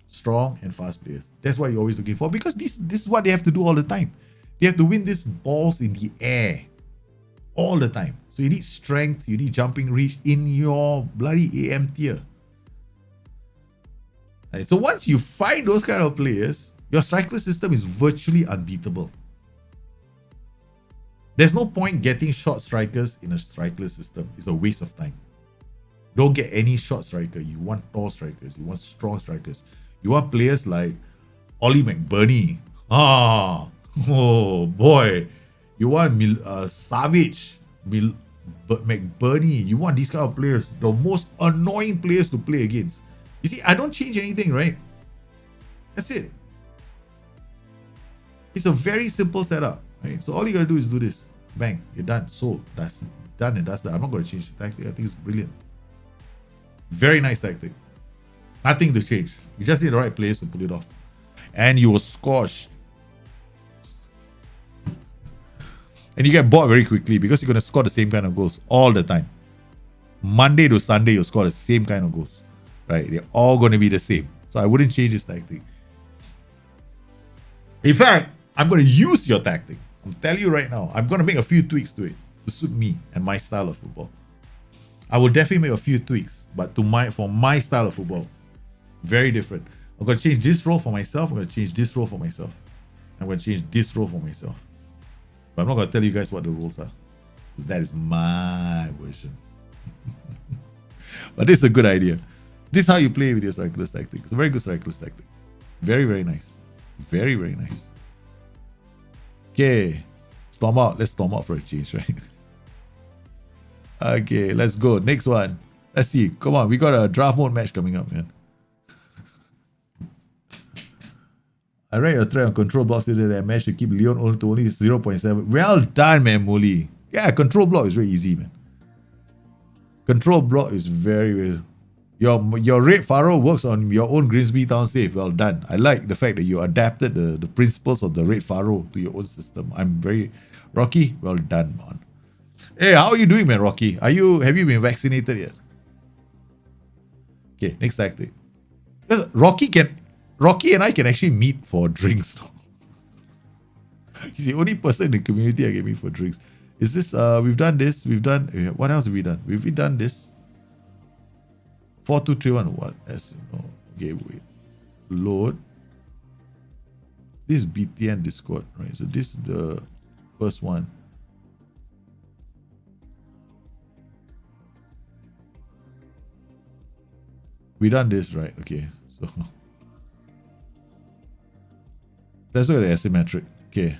strong and fast players. That's what you're always looking for because this is what they have to do all the time. They have to win these balls in the air all the time. So you need strength, you need jumping reach in your bloody AM tier. Right, so once you find those kind of players, your strikerless system is virtually unbeatable. There's no point getting short strikers in a strikerless system. It's a waste of time. Don't get any short striker. You want tall strikers. You want strong strikers. You want players like Ollie McBurney. Oh boy. You want Savage, McBurney. You want these kind of players. The most annoying players to play against. You see, I don't change anything, right? That's it. It's a very simple setup, right? So all you gotta do is do this. Bang, you're done. Sold. That's done and that's that. I'm not gonna change the tactic. I think it's brilliant. Very nice tactic. Nothing to change. You just need the right players to pull it off. And you will score. And you get bored very quickly because you're going to score the same kind of goals all the time. Monday to Sunday, you'll score the same kind of goals. Right? They're all going to be the same. So I wouldn't change this tactic. In fact, I'm going to use your tactic. I'm telling you right now. I'm going to make a few tweaks to it to suit me and my style of football. I will definitely make a few tweaks, but for my style of football, very different. I'm going to change this role for myself. I'm going to change this role for myself. I'm going to change this role for myself. But I'm not going to tell you guys what the rules are, because that is my version. But this is a good idea. This is how you play with your circular tactic. It's a very good circular tactic. Very, very nice. Very, very nice. Okay. Storm out. Let's storm out for a change, right? Okay, let's go. Next one. Let's see. Come on. We got a draft mode match coming up, man. I read your thread on control blocks today that I managed to keep Leon only to only 0.7. Well done, man, Molly. Yeah, control block is very easy, man. Control block is very, very... Your red Pharaoh works on your own Grimsby Town safe. Well done. I like the fact that you adapted the principles of the red Pharaoh to your own system. I'm very... Rocky, well done, man. Hey, how are you doing, man, Rocky? Have you been vaccinated yet? Okay, next tactic. Rocky and I can actually meet for drinks. He's the only person in the community I can meet for drinks. Is this, we've done this, what else have we done? We've done this. 4231, what? No. Okay, wait. Load. This is BTN Discord, right? So this is the first one. We done this, right? Okay, so let's look at the asymmetric. Okay,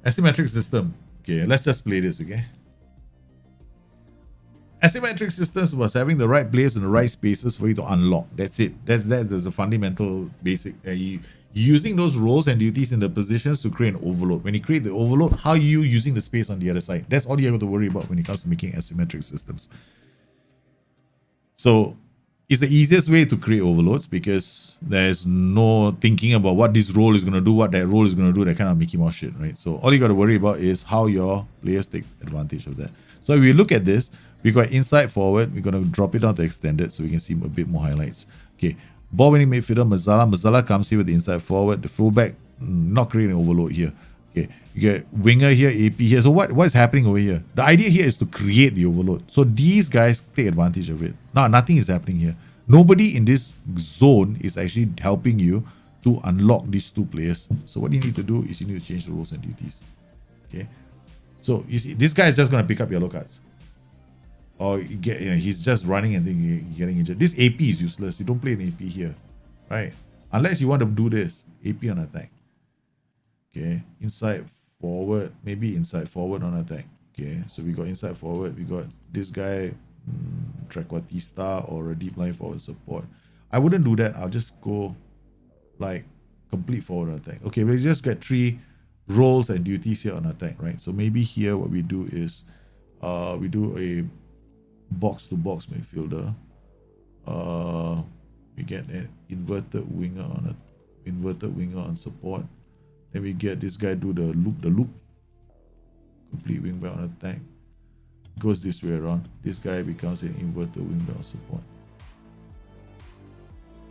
asymmetric system. Okay, let's just play this. Okay, asymmetric systems was having the right players in the right spaces for you to unlock. That's it. That's the fundamental basic. Using those roles and duties in the positions to create an overload. When you create the overload, how are you using the space on the other side? That's all you have to worry about when it comes to making asymmetric systems. So it's the easiest way to create overloads because there's no thinking about what this role is going to do, what that role is going to do, that kind of Mickey Mouse shit, right? So all you got to worry about is how your players take advantage of that. So if we look at this, we got inside forward. We're going to drop it down to extended so we can see a bit more highlights. Okay, ball winning midfielder Mazzala. Mazzala comes here with the inside forward. The fullback, not creating overload here. Okay, you get winger here, AP here. So what is happening over here? The idea here is to create the overload. So these guys take advantage of it. Now, nothing is happening here. Nobody in this zone is actually helping you to unlock these two players. So what you need to do is you need to change the roles and duties. Okay, so you see, this guy is just going to pick up yellow cards. Or he's just running and then getting injured. This AP is useless. You don't play an AP here, right? Unless you want to do this, AP on attack. Okay, inside forward, maybe inside forward on attack. Okay, so we got inside forward. We got this guy, trequartista or a deep line forward support. I wouldn't do that. I'll just go like complete forward on attack. Okay, we just get 3 roles and duties here on attack, right? So maybe here what we do is we do a box-to-box midfielder. We get an inverted winger on support. Then we get this guy do the loop. Complete wingback on attack. Goes this way around. This guy becomes an inverted wingback on support.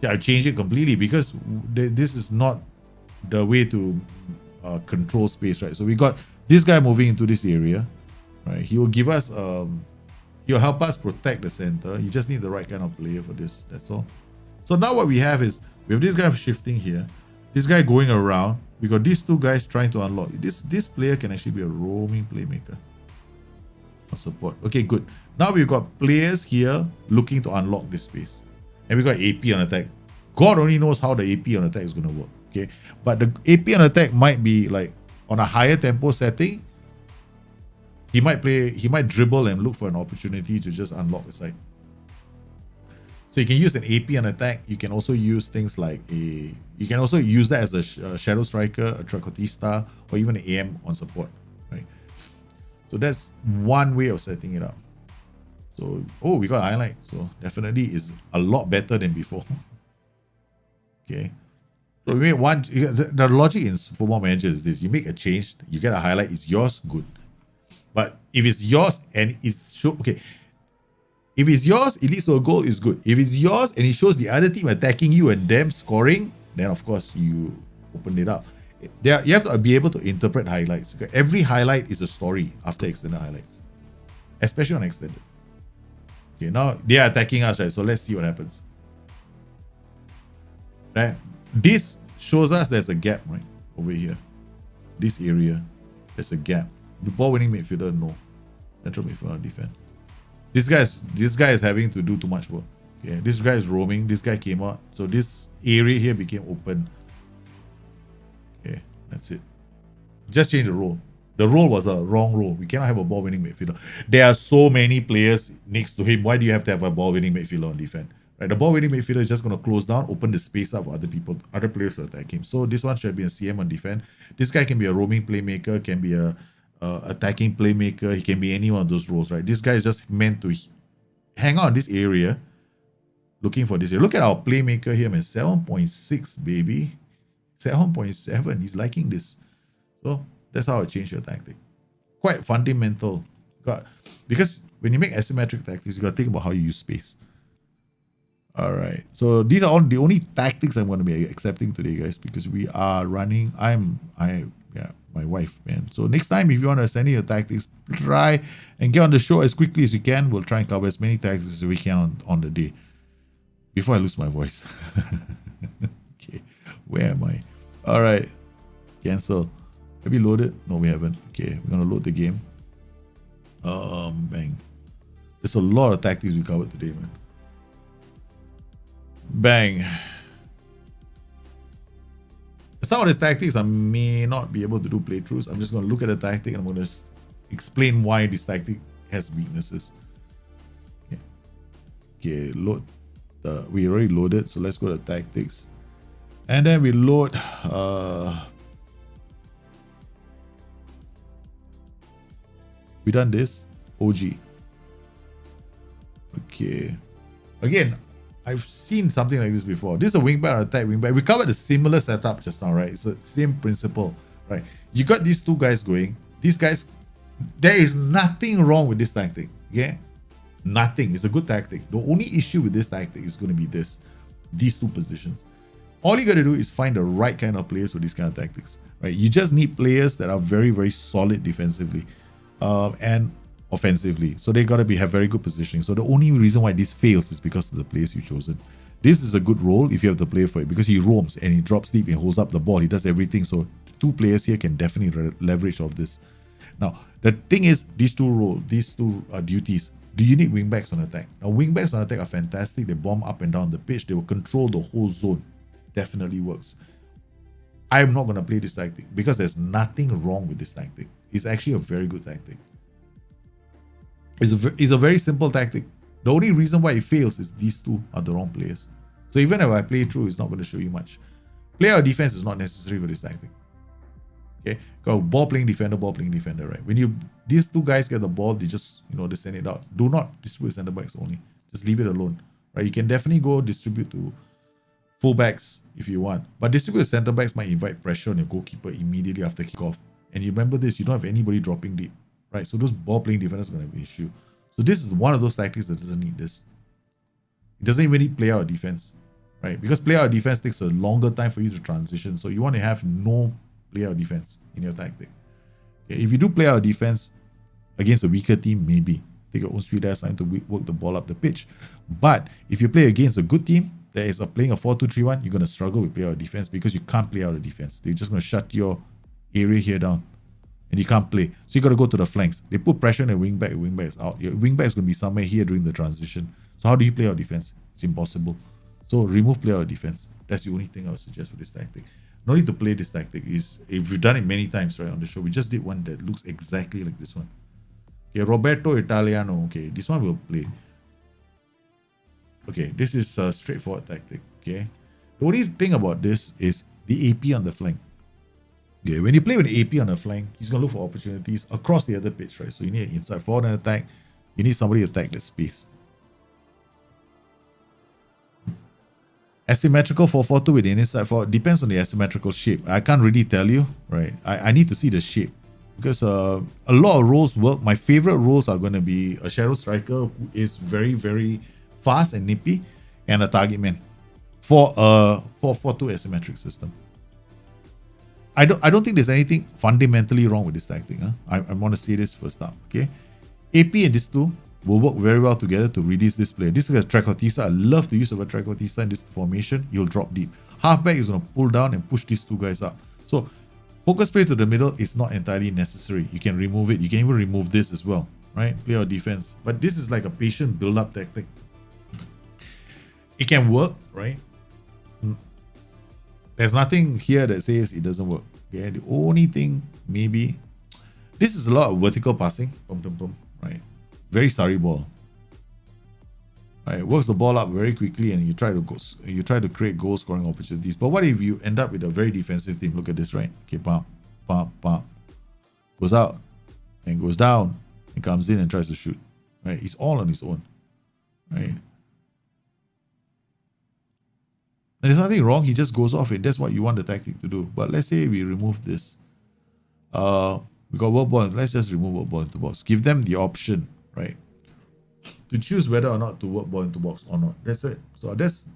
Yeah, I change it completely because this is not the way to control space, right? So we got this guy moving into this area, right? He will give us, he'll help us protect the center. You just need the right kind of player for this. That's all. So now what we have is we have this guy shifting here, this guy going around. We got these 2 guys trying to unlock. This player can actually be a roaming playmaker. Support. Okay, good. Now we've got players here looking to unlock this space. And we got AP on attack. God only knows how the AP on attack is going to work. Okay, but the AP on attack might be like on a higher tempo setting. He might dribble and look for an opportunity to just unlock the side. So you can use an AP on attack. You can also use things like you can also use that as a shadow striker, a trequartista, or even an AM on support, right? So that's one way of setting it up. So, we got a highlight. So definitely is a lot better than before. Okay. So we made one. The logic in Football Manager is this: you make a change, you get a highlight, it's yours, good. But if it's yours and it's okay, if it's yours, it leads to a goal, is good. If it's yours and it shows the other team attacking you and them scoring, then of course you open it up. You have to be able to interpret highlights. Every highlight is a story after extended highlights, especially on extended. Okay, now they are attacking us, right? So let's see what happens. Right? This shows us there's a gap, right? Over here. This area, there's a gap. The ball winning midfielder, no. Central midfielder defense. This guy is having to do too much work. Okay, this guy is roaming. This guy came out. So this area here became open. Okay, that's it. Just change the role. The role was a wrong role. We cannot have a ball winning midfielder. There are so many players next to him. Why do you have to have a ball winning midfielder on defense? Right, the ball winning midfielder is just going to close down, open the space up for other players to attack him. So this one should be a CM on defense. This guy can be a roaming playmaker, can be a attacking playmaker. He can be any one of those roles, right? This guy is just meant to hang out in this area, looking for this area. Look at our playmaker here, man. 7.6, baby. 7.7. He's liking this. So that's how I change your tactic. Quite fundamental. Because when you make asymmetric tactics, you got to think about how you use space. All right. So these are all the only tactics I'm going to be accepting today, guys, because we are running. My wife, man. So next time, if you want to send in your tactics, try and get on the show as quickly as you can. We'll try and cover as many tactics as we can on the day before I lose my voice. Okay. Where am I? All right. Cancel. Have we loaded? No, we haven't. Okay. We're going to load the game. Bang. There's a lot of tactics we covered today, man. Bang. Some of these tactics I may not be able to do playthroughs. I'm just going to look at the tactic and I'm going to explain why this tactic has weaknesses. Okay, load. We already loaded, so let's go to tactics. And then we load. We done this. OG. Okay. Again, I've seen something like this before. This is a wingback or attack wingback. We covered a similar setup just now, right? It's the same principle, right? You got these two guys going. These guys, there is nothing wrong with this tactic, okay? Nothing. It's a good tactic. The only issue with this tactic is going to be these two positions. All you got to do is find the right kind of players for these kind of tactics, right? You just need players that are very, very solid defensively and offensively. So they got to have very good positioning. So the only reason why this fails is because of the players you've chosen. This is a good role if you have the player for it, because he roams and he drops deep and holds up the ball. He does everything. So two players here can definitely leverage off this. Now, the thing is, these two duties. Do you need wingbacks on attack? Now, wingbacks on attack are fantastic. They bomb up and down the pitch. They will control the whole zone. Definitely works. I'm not going to play this tactic because there's nothing wrong with this tactic. It's actually a very good tactic. It's a very simple tactic. The only reason why it fails is these two are the wrong players. So even if I play through, it's not going to show you much. Player or defense is not necessary for this tactic. Okay, got ball playing defender, right? When these two guys get the ball, they just they send it out. Do not distribute center backs only. Just leave it alone, right? You can definitely go distribute to fullbacks if you want, but distribute center backs might invite pressure on your goalkeeper immediately after kickoff. And you remember this, you don't have anybody dropping deep, right? So those ball playing defenders are going to have an issue. So this is one of those tactics that doesn't need this. It doesn't even need player or defense, right? Because player or defense takes a longer time for you to transition. So you want to have no player or defense in your tactic. Okay, if you do player or defense against a weaker team, maybe take your own sweet ass time to work the ball up the pitch. But if you play against a good team that is playing a 4-2-3-1, you're going to struggle with player or defense because you can't play out of defense. They're just going to shut your area here down and you can't play. So you got to go to the flanks. They put pressure on the wingback. Wingback is out. Your wingback is going to be somewhere here during the transition. So how do you play out defense? It's impossible. So remove player or defense. That's the only thing I would suggest for this tactic. No need to play this tactic. If we've done it many times, right, on the show, we just did one that looks exactly like this one. Okay, Roberto Italiano. Okay, this one we'll play. Okay, this is a straightforward tactic. Okay, the only thing about this is the AP on the flank. Okay, when you play with the AP on the flank, he's going to look for opportunities across the other pitch, right? So you need an inside forward attack. You need somebody to attack the space. Asymmetrical 4-4-2 with an inside forward depends on the asymmetrical shape. I can't really tell you, right? I need to see the shape because a lot of roles work. My favorite roles are going to be a shadow striker who is very, very fast and nippy, and a target man for a 4-4-2 asymmetric system. I don't think there's anything fundamentally wrong with this tactic. I want to say this first up. Okay, AP and these two will work very well together to release this player. This is a trequartista. I love the use of a trequartista in this formation. He'll drop deep. Halfback is going to pull down and push these two guys up. So focus play to the middle is not entirely necessary. You can remove it. You can even remove this as well, right? Play your defense. But this is like a patient build-up tactic. It can work, right? There's nothing here that says it doesn't work. Okay, the only thing maybe this is a lot of vertical passing, right? Very sorry ball. Right, works the ball up very quickly, and you try to create goal scoring opportunities. But what if you end up with a very defensive team? Look at this, right? Okay, pump, goes out and goes down and comes in and tries to shoot. Right, he's all on his own. Right. And there's nothing wrong, he just goes off it. That's what you want the tactic to do. But let's say we remove this. We got work ball. Let's just remove work ball into box. Give them the option, right, to choose whether or not to work ball into box or not. That's it. So that's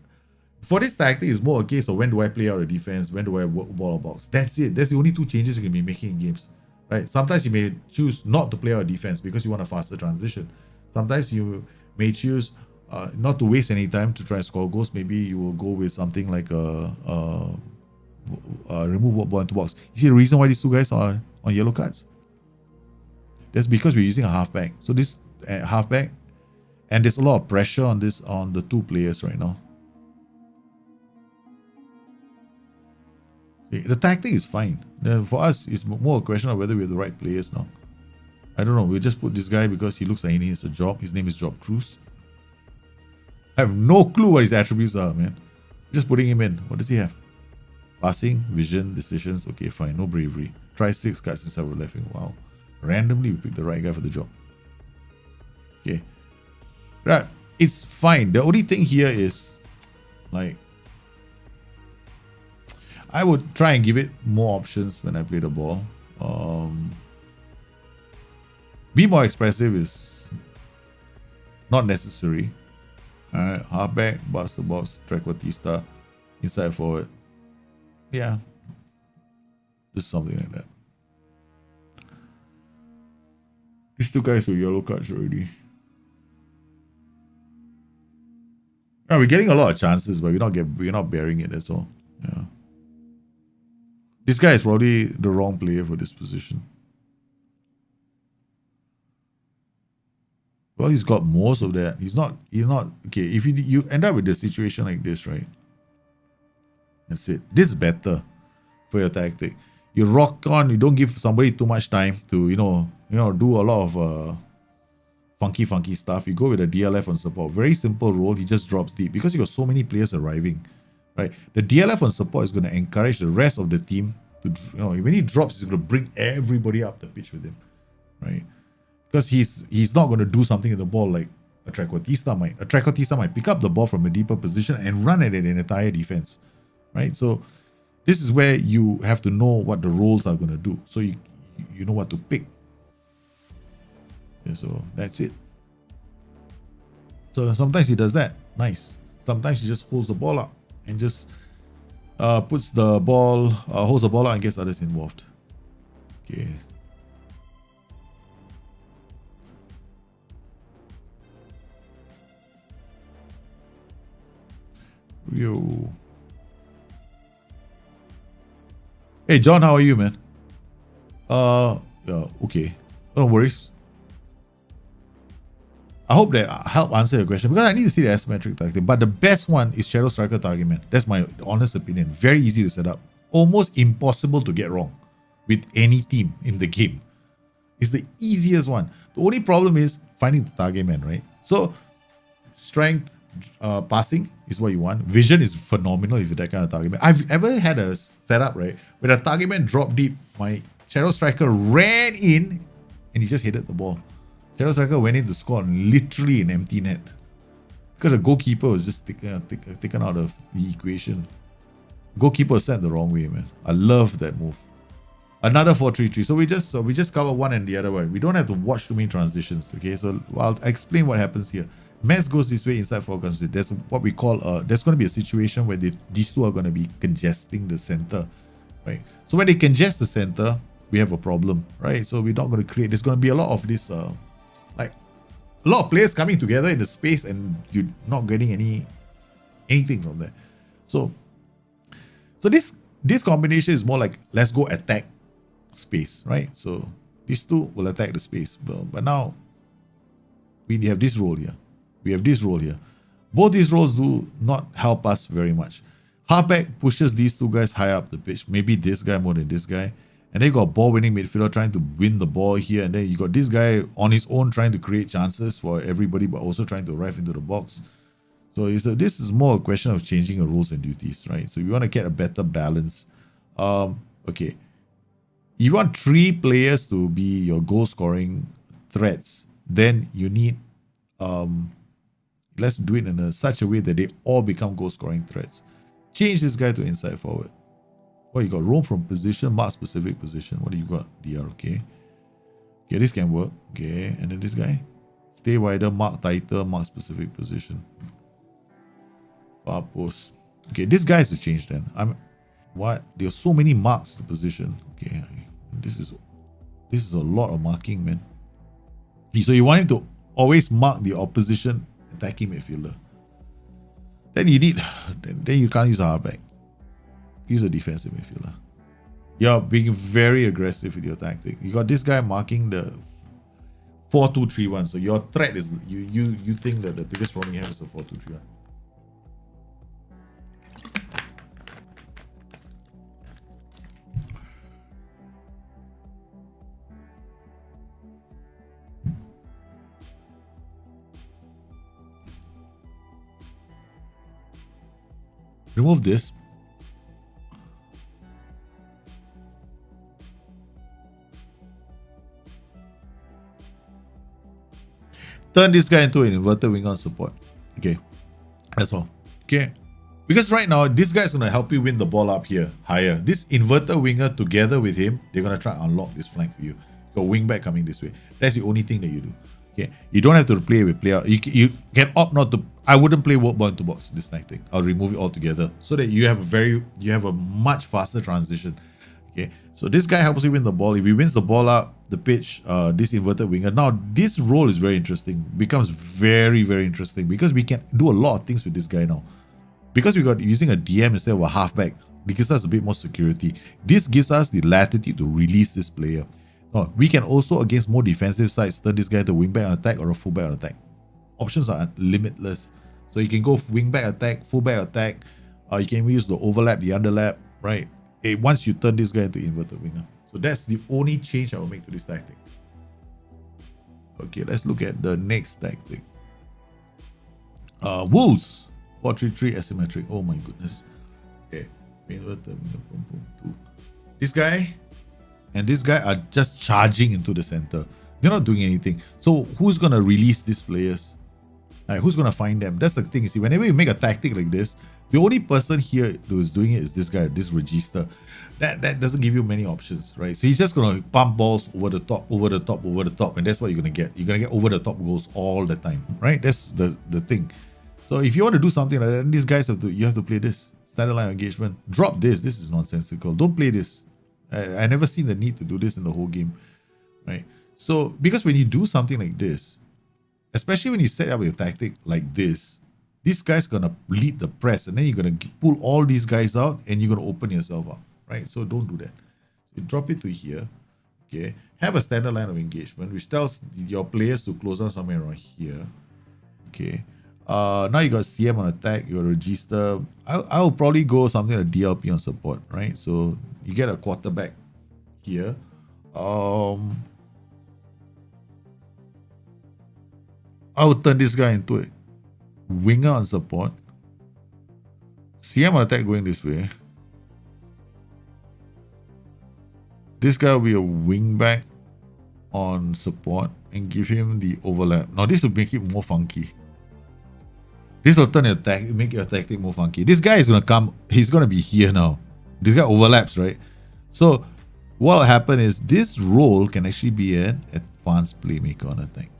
for this tactic is more a case of when do I play out a defense, when do I work ball or box. That's it. That's the only two changes you can be making in games. Right? Sometimes you may choose not to play out a defense because you want a faster transition. Sometimes you may choose not to waste any time to try and score goals. Maybe you will go with something like remove work ball into box. You see the reason why these two guys are on yellow cards? That's because we're using a halfback. So this halfback, and there's a lot of pressure on the two players right now. The tactic is fine. For us, it's more a question of whether we have the right players now. I don't know. We'll just put this guy because he looks like he needs a job. His name is Job Cruz. I have no clue what his attributes are, man. Just putting him in. What does he have? Passing, vision, decisions. Okay, fine. No bravery. Try 6 cards inside with left wing. Wow. Randomly, we pick the right guy for the job. Okay. Right. It's fine. The only thing here is, like, I would try and give it more options when I play the ball. Be more expressive is not necessary. Alright, halfback, bust the box, trequartista, inside forward. Yeah. Just something like that. These two guys with yellow cards already. Yeah, we're getting a lot of chances, but we're not bearing it, that's all. Yeah. This guy is probably the wrong player for this position. Well, he's got most of that. He's not okay. If you end up with a situation like this, right? That's it. This is better for your tactic. You rock on. You don't give somebody too much time to do a lot of funky stuff. You go with a DLF on support. Very simple role. He just drops deep because you got so many players arriving, right? The DLF on support is going to encourage the rest of the team to, when he drops, he's going to bring everybody up the pitch with him, right? Because he's not going to do something with the ball like a trequartista might. A trequartista might pick up the ball from a deeper position and run at it in entire defense, right? So this is where you have to know what the roles are going to do, so you know what to pick. Yeah, so that's it. So sometimes he does that, nice. Sometimes he just holds the ball up and just holds the ball out and gets others involved. Okay. Yo. Hey John, how are you, man? Yeah, okay. No worries. I hope that I help answer your question because I need to see the asymmetric tactic. But the best one is Shadow Striker Target Man. That's my honest opinion. Very easy to set up. Almost impossible to get wrong with any team in the game. It's the easiest one. The only problem is finding the target man, right? So strength, passing is what you want. Vision is phenomenal if you're that kind of target man. I've ever had a setup, right, where a target man dropped deep. My Shadow Striker ran in and he just headed the ball. Shadow Striker went in to score literally an empty net because the goalkeeper was just taken out of the equation. Goalkeeper sent the wrong way, man. I love that move. Another 4-3-3. So we just cover one and the other one. We don't have to watch too many transitions. Okay, so I'll explain what happens here. Mess goes this way, inside 4 comes in. There's what we call there's going to be a situation where these two are going to be congesting the center, right? So when they congest the center, we have a problem, right? So we're not going to create. There's going to be a lot of this like a lot of players coming together in the space and you're not getting anything from there. So this combination is more like, let's go attack space, right? So these two will attack the space. But now we have this role here. We have this role here. Both these roles do not help us very much. Halfback pushes these two guys higher up the pitch. Maybe this guy more than this guy. And then you got a ball-winning midfielder trying to win the ball here. And then you got this guy on his own trying to create chances for everybody, but also trying to arrive into the box. So this is more a question of changing your roles and duties, right? So you want to get a better balance. Okay. You want 3 players to be your goal-scoring threats. Then you need... let's do it in such a way that they all become goal-scoring threats. Change this guy to inside forward. Well, you got roam from position, mark specific position. What do you got? DR, okay. Okay, this can work. Okay, and then this guy. Stay wider, mark tighter, mark specific position. Far post. Okay, this guy has to change then. What? There are so many marks to position. Okay, this is a lot of marking, man. So you want him to always mark the opposition attacking midfielder. Then you need, then you can't use a halfback. Use a defensive midfielder. You're being very aggressive with your tactic. You got this guy marking the 4-2-3-1. So your threat is you think that the biggest problem you have is a 4-2-3-1. Remove this. Turn this guy into an inverted winger on support. Okay, that's all. Okay, because right now this guy is going to help you win the ball up here higher. This inverted winger together with him, they're going to try and unlock this flank for you. You got wing back coming this way. That's the only thing that you do. Okay, you don't have to play with player. You can opt not to. I wouldn't play ball into box this tactic. I'll remove it altogether so that you have a much faster transition. Okay, so this guy helps you win the ball. If he wins the ball up the pitch, this inverted winger. Now this role is very interesting. Becomes very, very interesting because we can do a lot of things with this guy now. Because we got using a DM instead of a halfback, it gives us a bit more security. This gives us the latitude to release this player. Now, we can also, against more defensive sides, turn this guy into wingback on attack or a fullback on attack. Options are limitless. So you can go wingback attack, fullback attack. You can use the overlap, the underlap, right? Once you turn this guy into inverted winger. So that's the only change I will make to this tactic. Okay, let's look at the next tactic. Wolves. 4-3-3 asymmetric. Oh my goodness. Okay. This guy and this guy are just charging into the center. They're not doing anything. So who's going to release these players? Who's going to find them? That's the thing. You see, whenever you make a tactic like this, the only person here who is doing it is this guy, this register. That doesn't give you many options, right? So he's just going to pump balls over the top, over the top, over the top. And that's what you're going to get. You're going to get over the top goals all the time, right? That's the thing. So if you want to do something like that, then these guys you have to play this. Standard line engagement. Drop this. This is nonsensical. Don't play this. I never seen the need to do this in the whole game, right? So because when you do something like this, especially when you set up your tactic like this guy's going to lead the press and then you're going to pull all these guys out and you're going to open yourself up, right? So don't do that. You drop it to here, okay? Have a standard line of engagement, which tells your players to close down somewhere around here, okay? Now you got CM on attack, you got register. I'll probably go something like DLP on support, right? So you get a quarterback here. I would turn this guy into a winger on support. CM on attack going this way. This guy will be a wingback on support and give him the overlap. Now this will make it more funky. This will turn your attack, make your tactic more funky. This guy is going to come, he's going to be here now. This guy overlaps, right? So what will happen is this role can actually be an advanced playmaker on attack.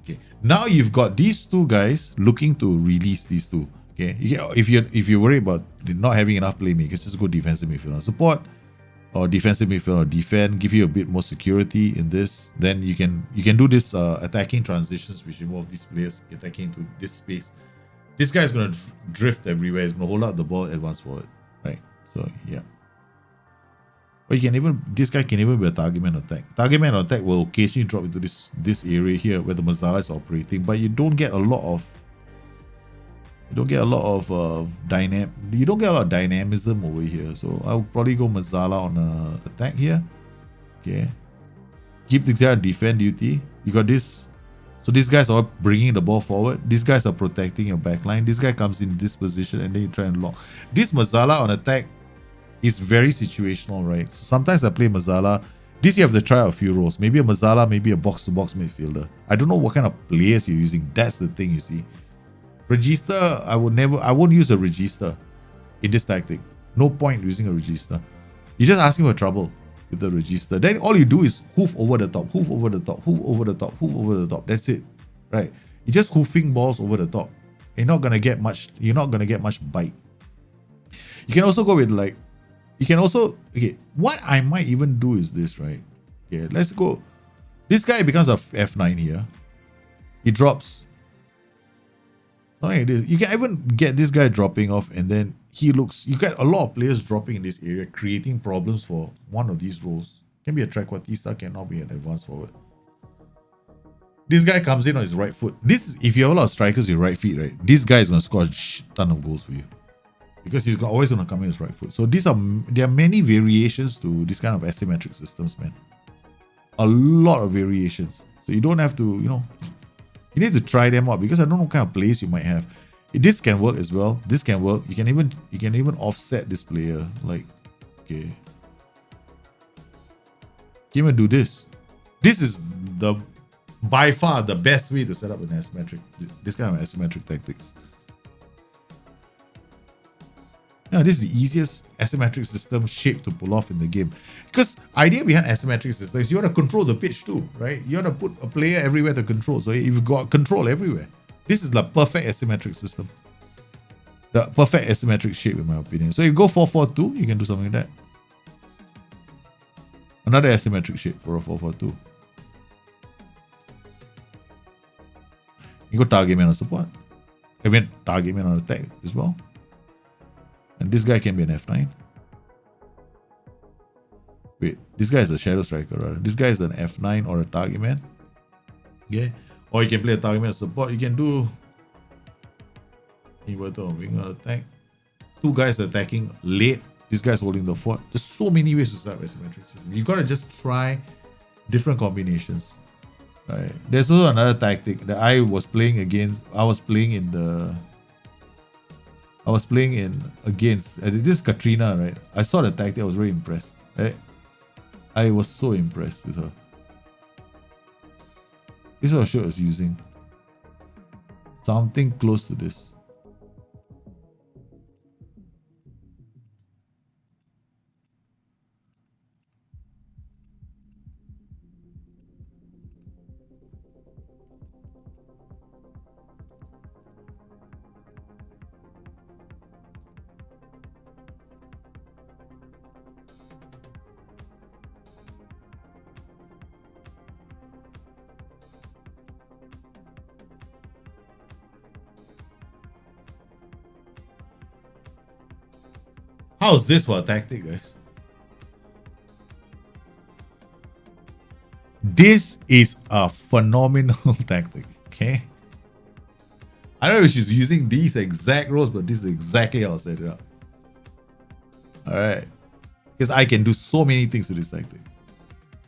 Okay. Now you've got these two guys looking to release these two. Okay. If you're worried about not having enough playmakers, just go defensive midfield on support. or defensive midfield or defend, give you a bit more security in this. Then you can do this attacking transitions which involve these players attacking into this space. This guy is going to drift everywhere. He's going to hold out the ball, advance forward, right? So yeah. Or this guy can even be a target man attack. Target man attack will occasionally drop into this area here where the Mazzala is operating, but you don't get a lot of dynamism over here. So I'll probably go Mazzala on attack here. Okay. Keep the guy on defend duty. You got this. So these guys are bringing the ball forward. These guys are protecting your backline. This guy comes in this position and then you try and lock. This Mazzala on attack is very situational, right? So sometimes I play Mazzala. This you have to try out a few roles. Maybe a Mazzala, maybe a box-to-box midfielder. I don't know what kind of players you're using. That's the thing, you see. Regista, I won't use a Regista in this tactic. No point using a Regista. You're just asking for trouble with the Regista. Then all you do is hoof over the top, hoof over the top, hoof over the top, hoof over the top. That's it, right? You're just hoofing balls over the top. You're not gonna get much bite. You can also go with okay, what I might even do is this, right? Okay, let's go. This guy becomes a F9 here. He drops. You can even get this guy dropping off, and then you get a lot of players dropping in this area, creating problems for one of these roles. Can be a trequartista, cannot be an advanced forward. This guy comes in on his right foot. If you have a lot of strikers with right feet, right? This guy is going to score a ton of goals for you because he's always going to come in his right foot. So there are many variations to this kind of asymmetric systems, man. A lot of variations. So you don't have to, you need to try them out because I don't know what kind of plays you might have. This can work as well. This can work. You can even offset this player. Like, okay. You can even do this. This is by far the best way to set up an asymmetric. This kind of asymmetric tactics. Now, this is the easiest asymmetric system shape to pull off in the game. Because idea behind asymmetric systems is you want to control the pitch too, right? You want to put a player everywhere to control. So if you've got control everywhere, this is the perfect asymmetric system. The perfect asymmetric shape, in my opinion. So if you go 4-4-2, you can do something like that. Another asymmetric shape for a 4-4-2. You go target man on support. I mean, target man on attack as well. And this guy can be an F9. Wait, this guy is a shadow striker, rather. This guy is an F9 or a target man. Okay. Or you can play a target man support. You can do inverter on wing on attack. Two guys attacking late. This guy's holding the fort. There's so many ways to set up asymmetric system. You gotta just try different combinations. Right. There's also another tactic that I was playing against. This is Katrina, right? I saw the tactic. I was very impressed. Right? I was so impressed with her. This is what I was using. Something close to this. How's this for a tactic, guys? This is a phenomenal tactic, okay? I don't know if she's using these exact roles, but this is exactly how I set it up. Alright. Because I can do so many things with this tactic.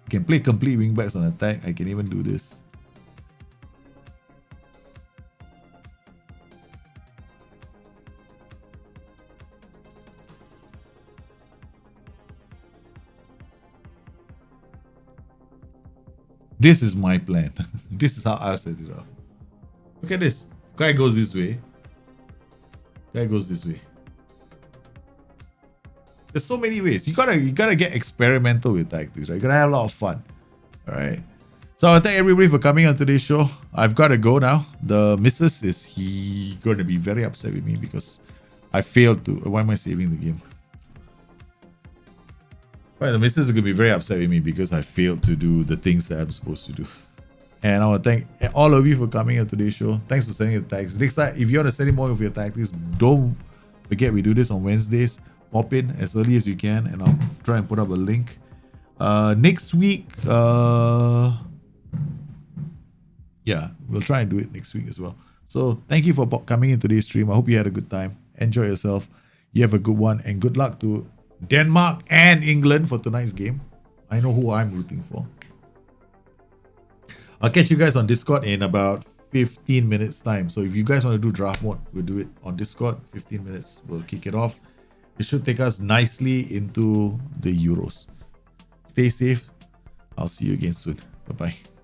I can play complete wingbacks on attack. I can even do this. This is my plan. This is how I set it up. Look at this. Guy goes this way. Guy goes this way. There's so many ways. You gotta get experimental with tactics, right? You gotta have a lot of fun. Alright. So I thank everybody for coming on today's show. I've gotta go now. The missus is gonna be very upset with me because I failed to. Why am I saving the game? Well, the missus is going to be very upset with me because I failed to do the things that I'm supposed to do. And I want to thank all of you for coming on today's show. Thanks for sending the tags. Next time, if you want to send in more of your tactics, don't forget we do this on Wednesdays. Pop in as early as you can, and I'll try and put up a link. Next week, yeah, we'll try and do it next week as well. So thank you for coming into today's stream. I hope you had a good time. Enjoy yourself. You have a good one, and good luck to Denmark and England for tonight's game. I know who I'm rooting for. I'll catch you guys on Discord in about 15 minutes time. So if you guys want to do draft mode, we'll do it on Discord. 15 minutes, we'll kick it off. It should take us nicely into the Euros. Stay safe. I'll see you again soon. Bye-bye.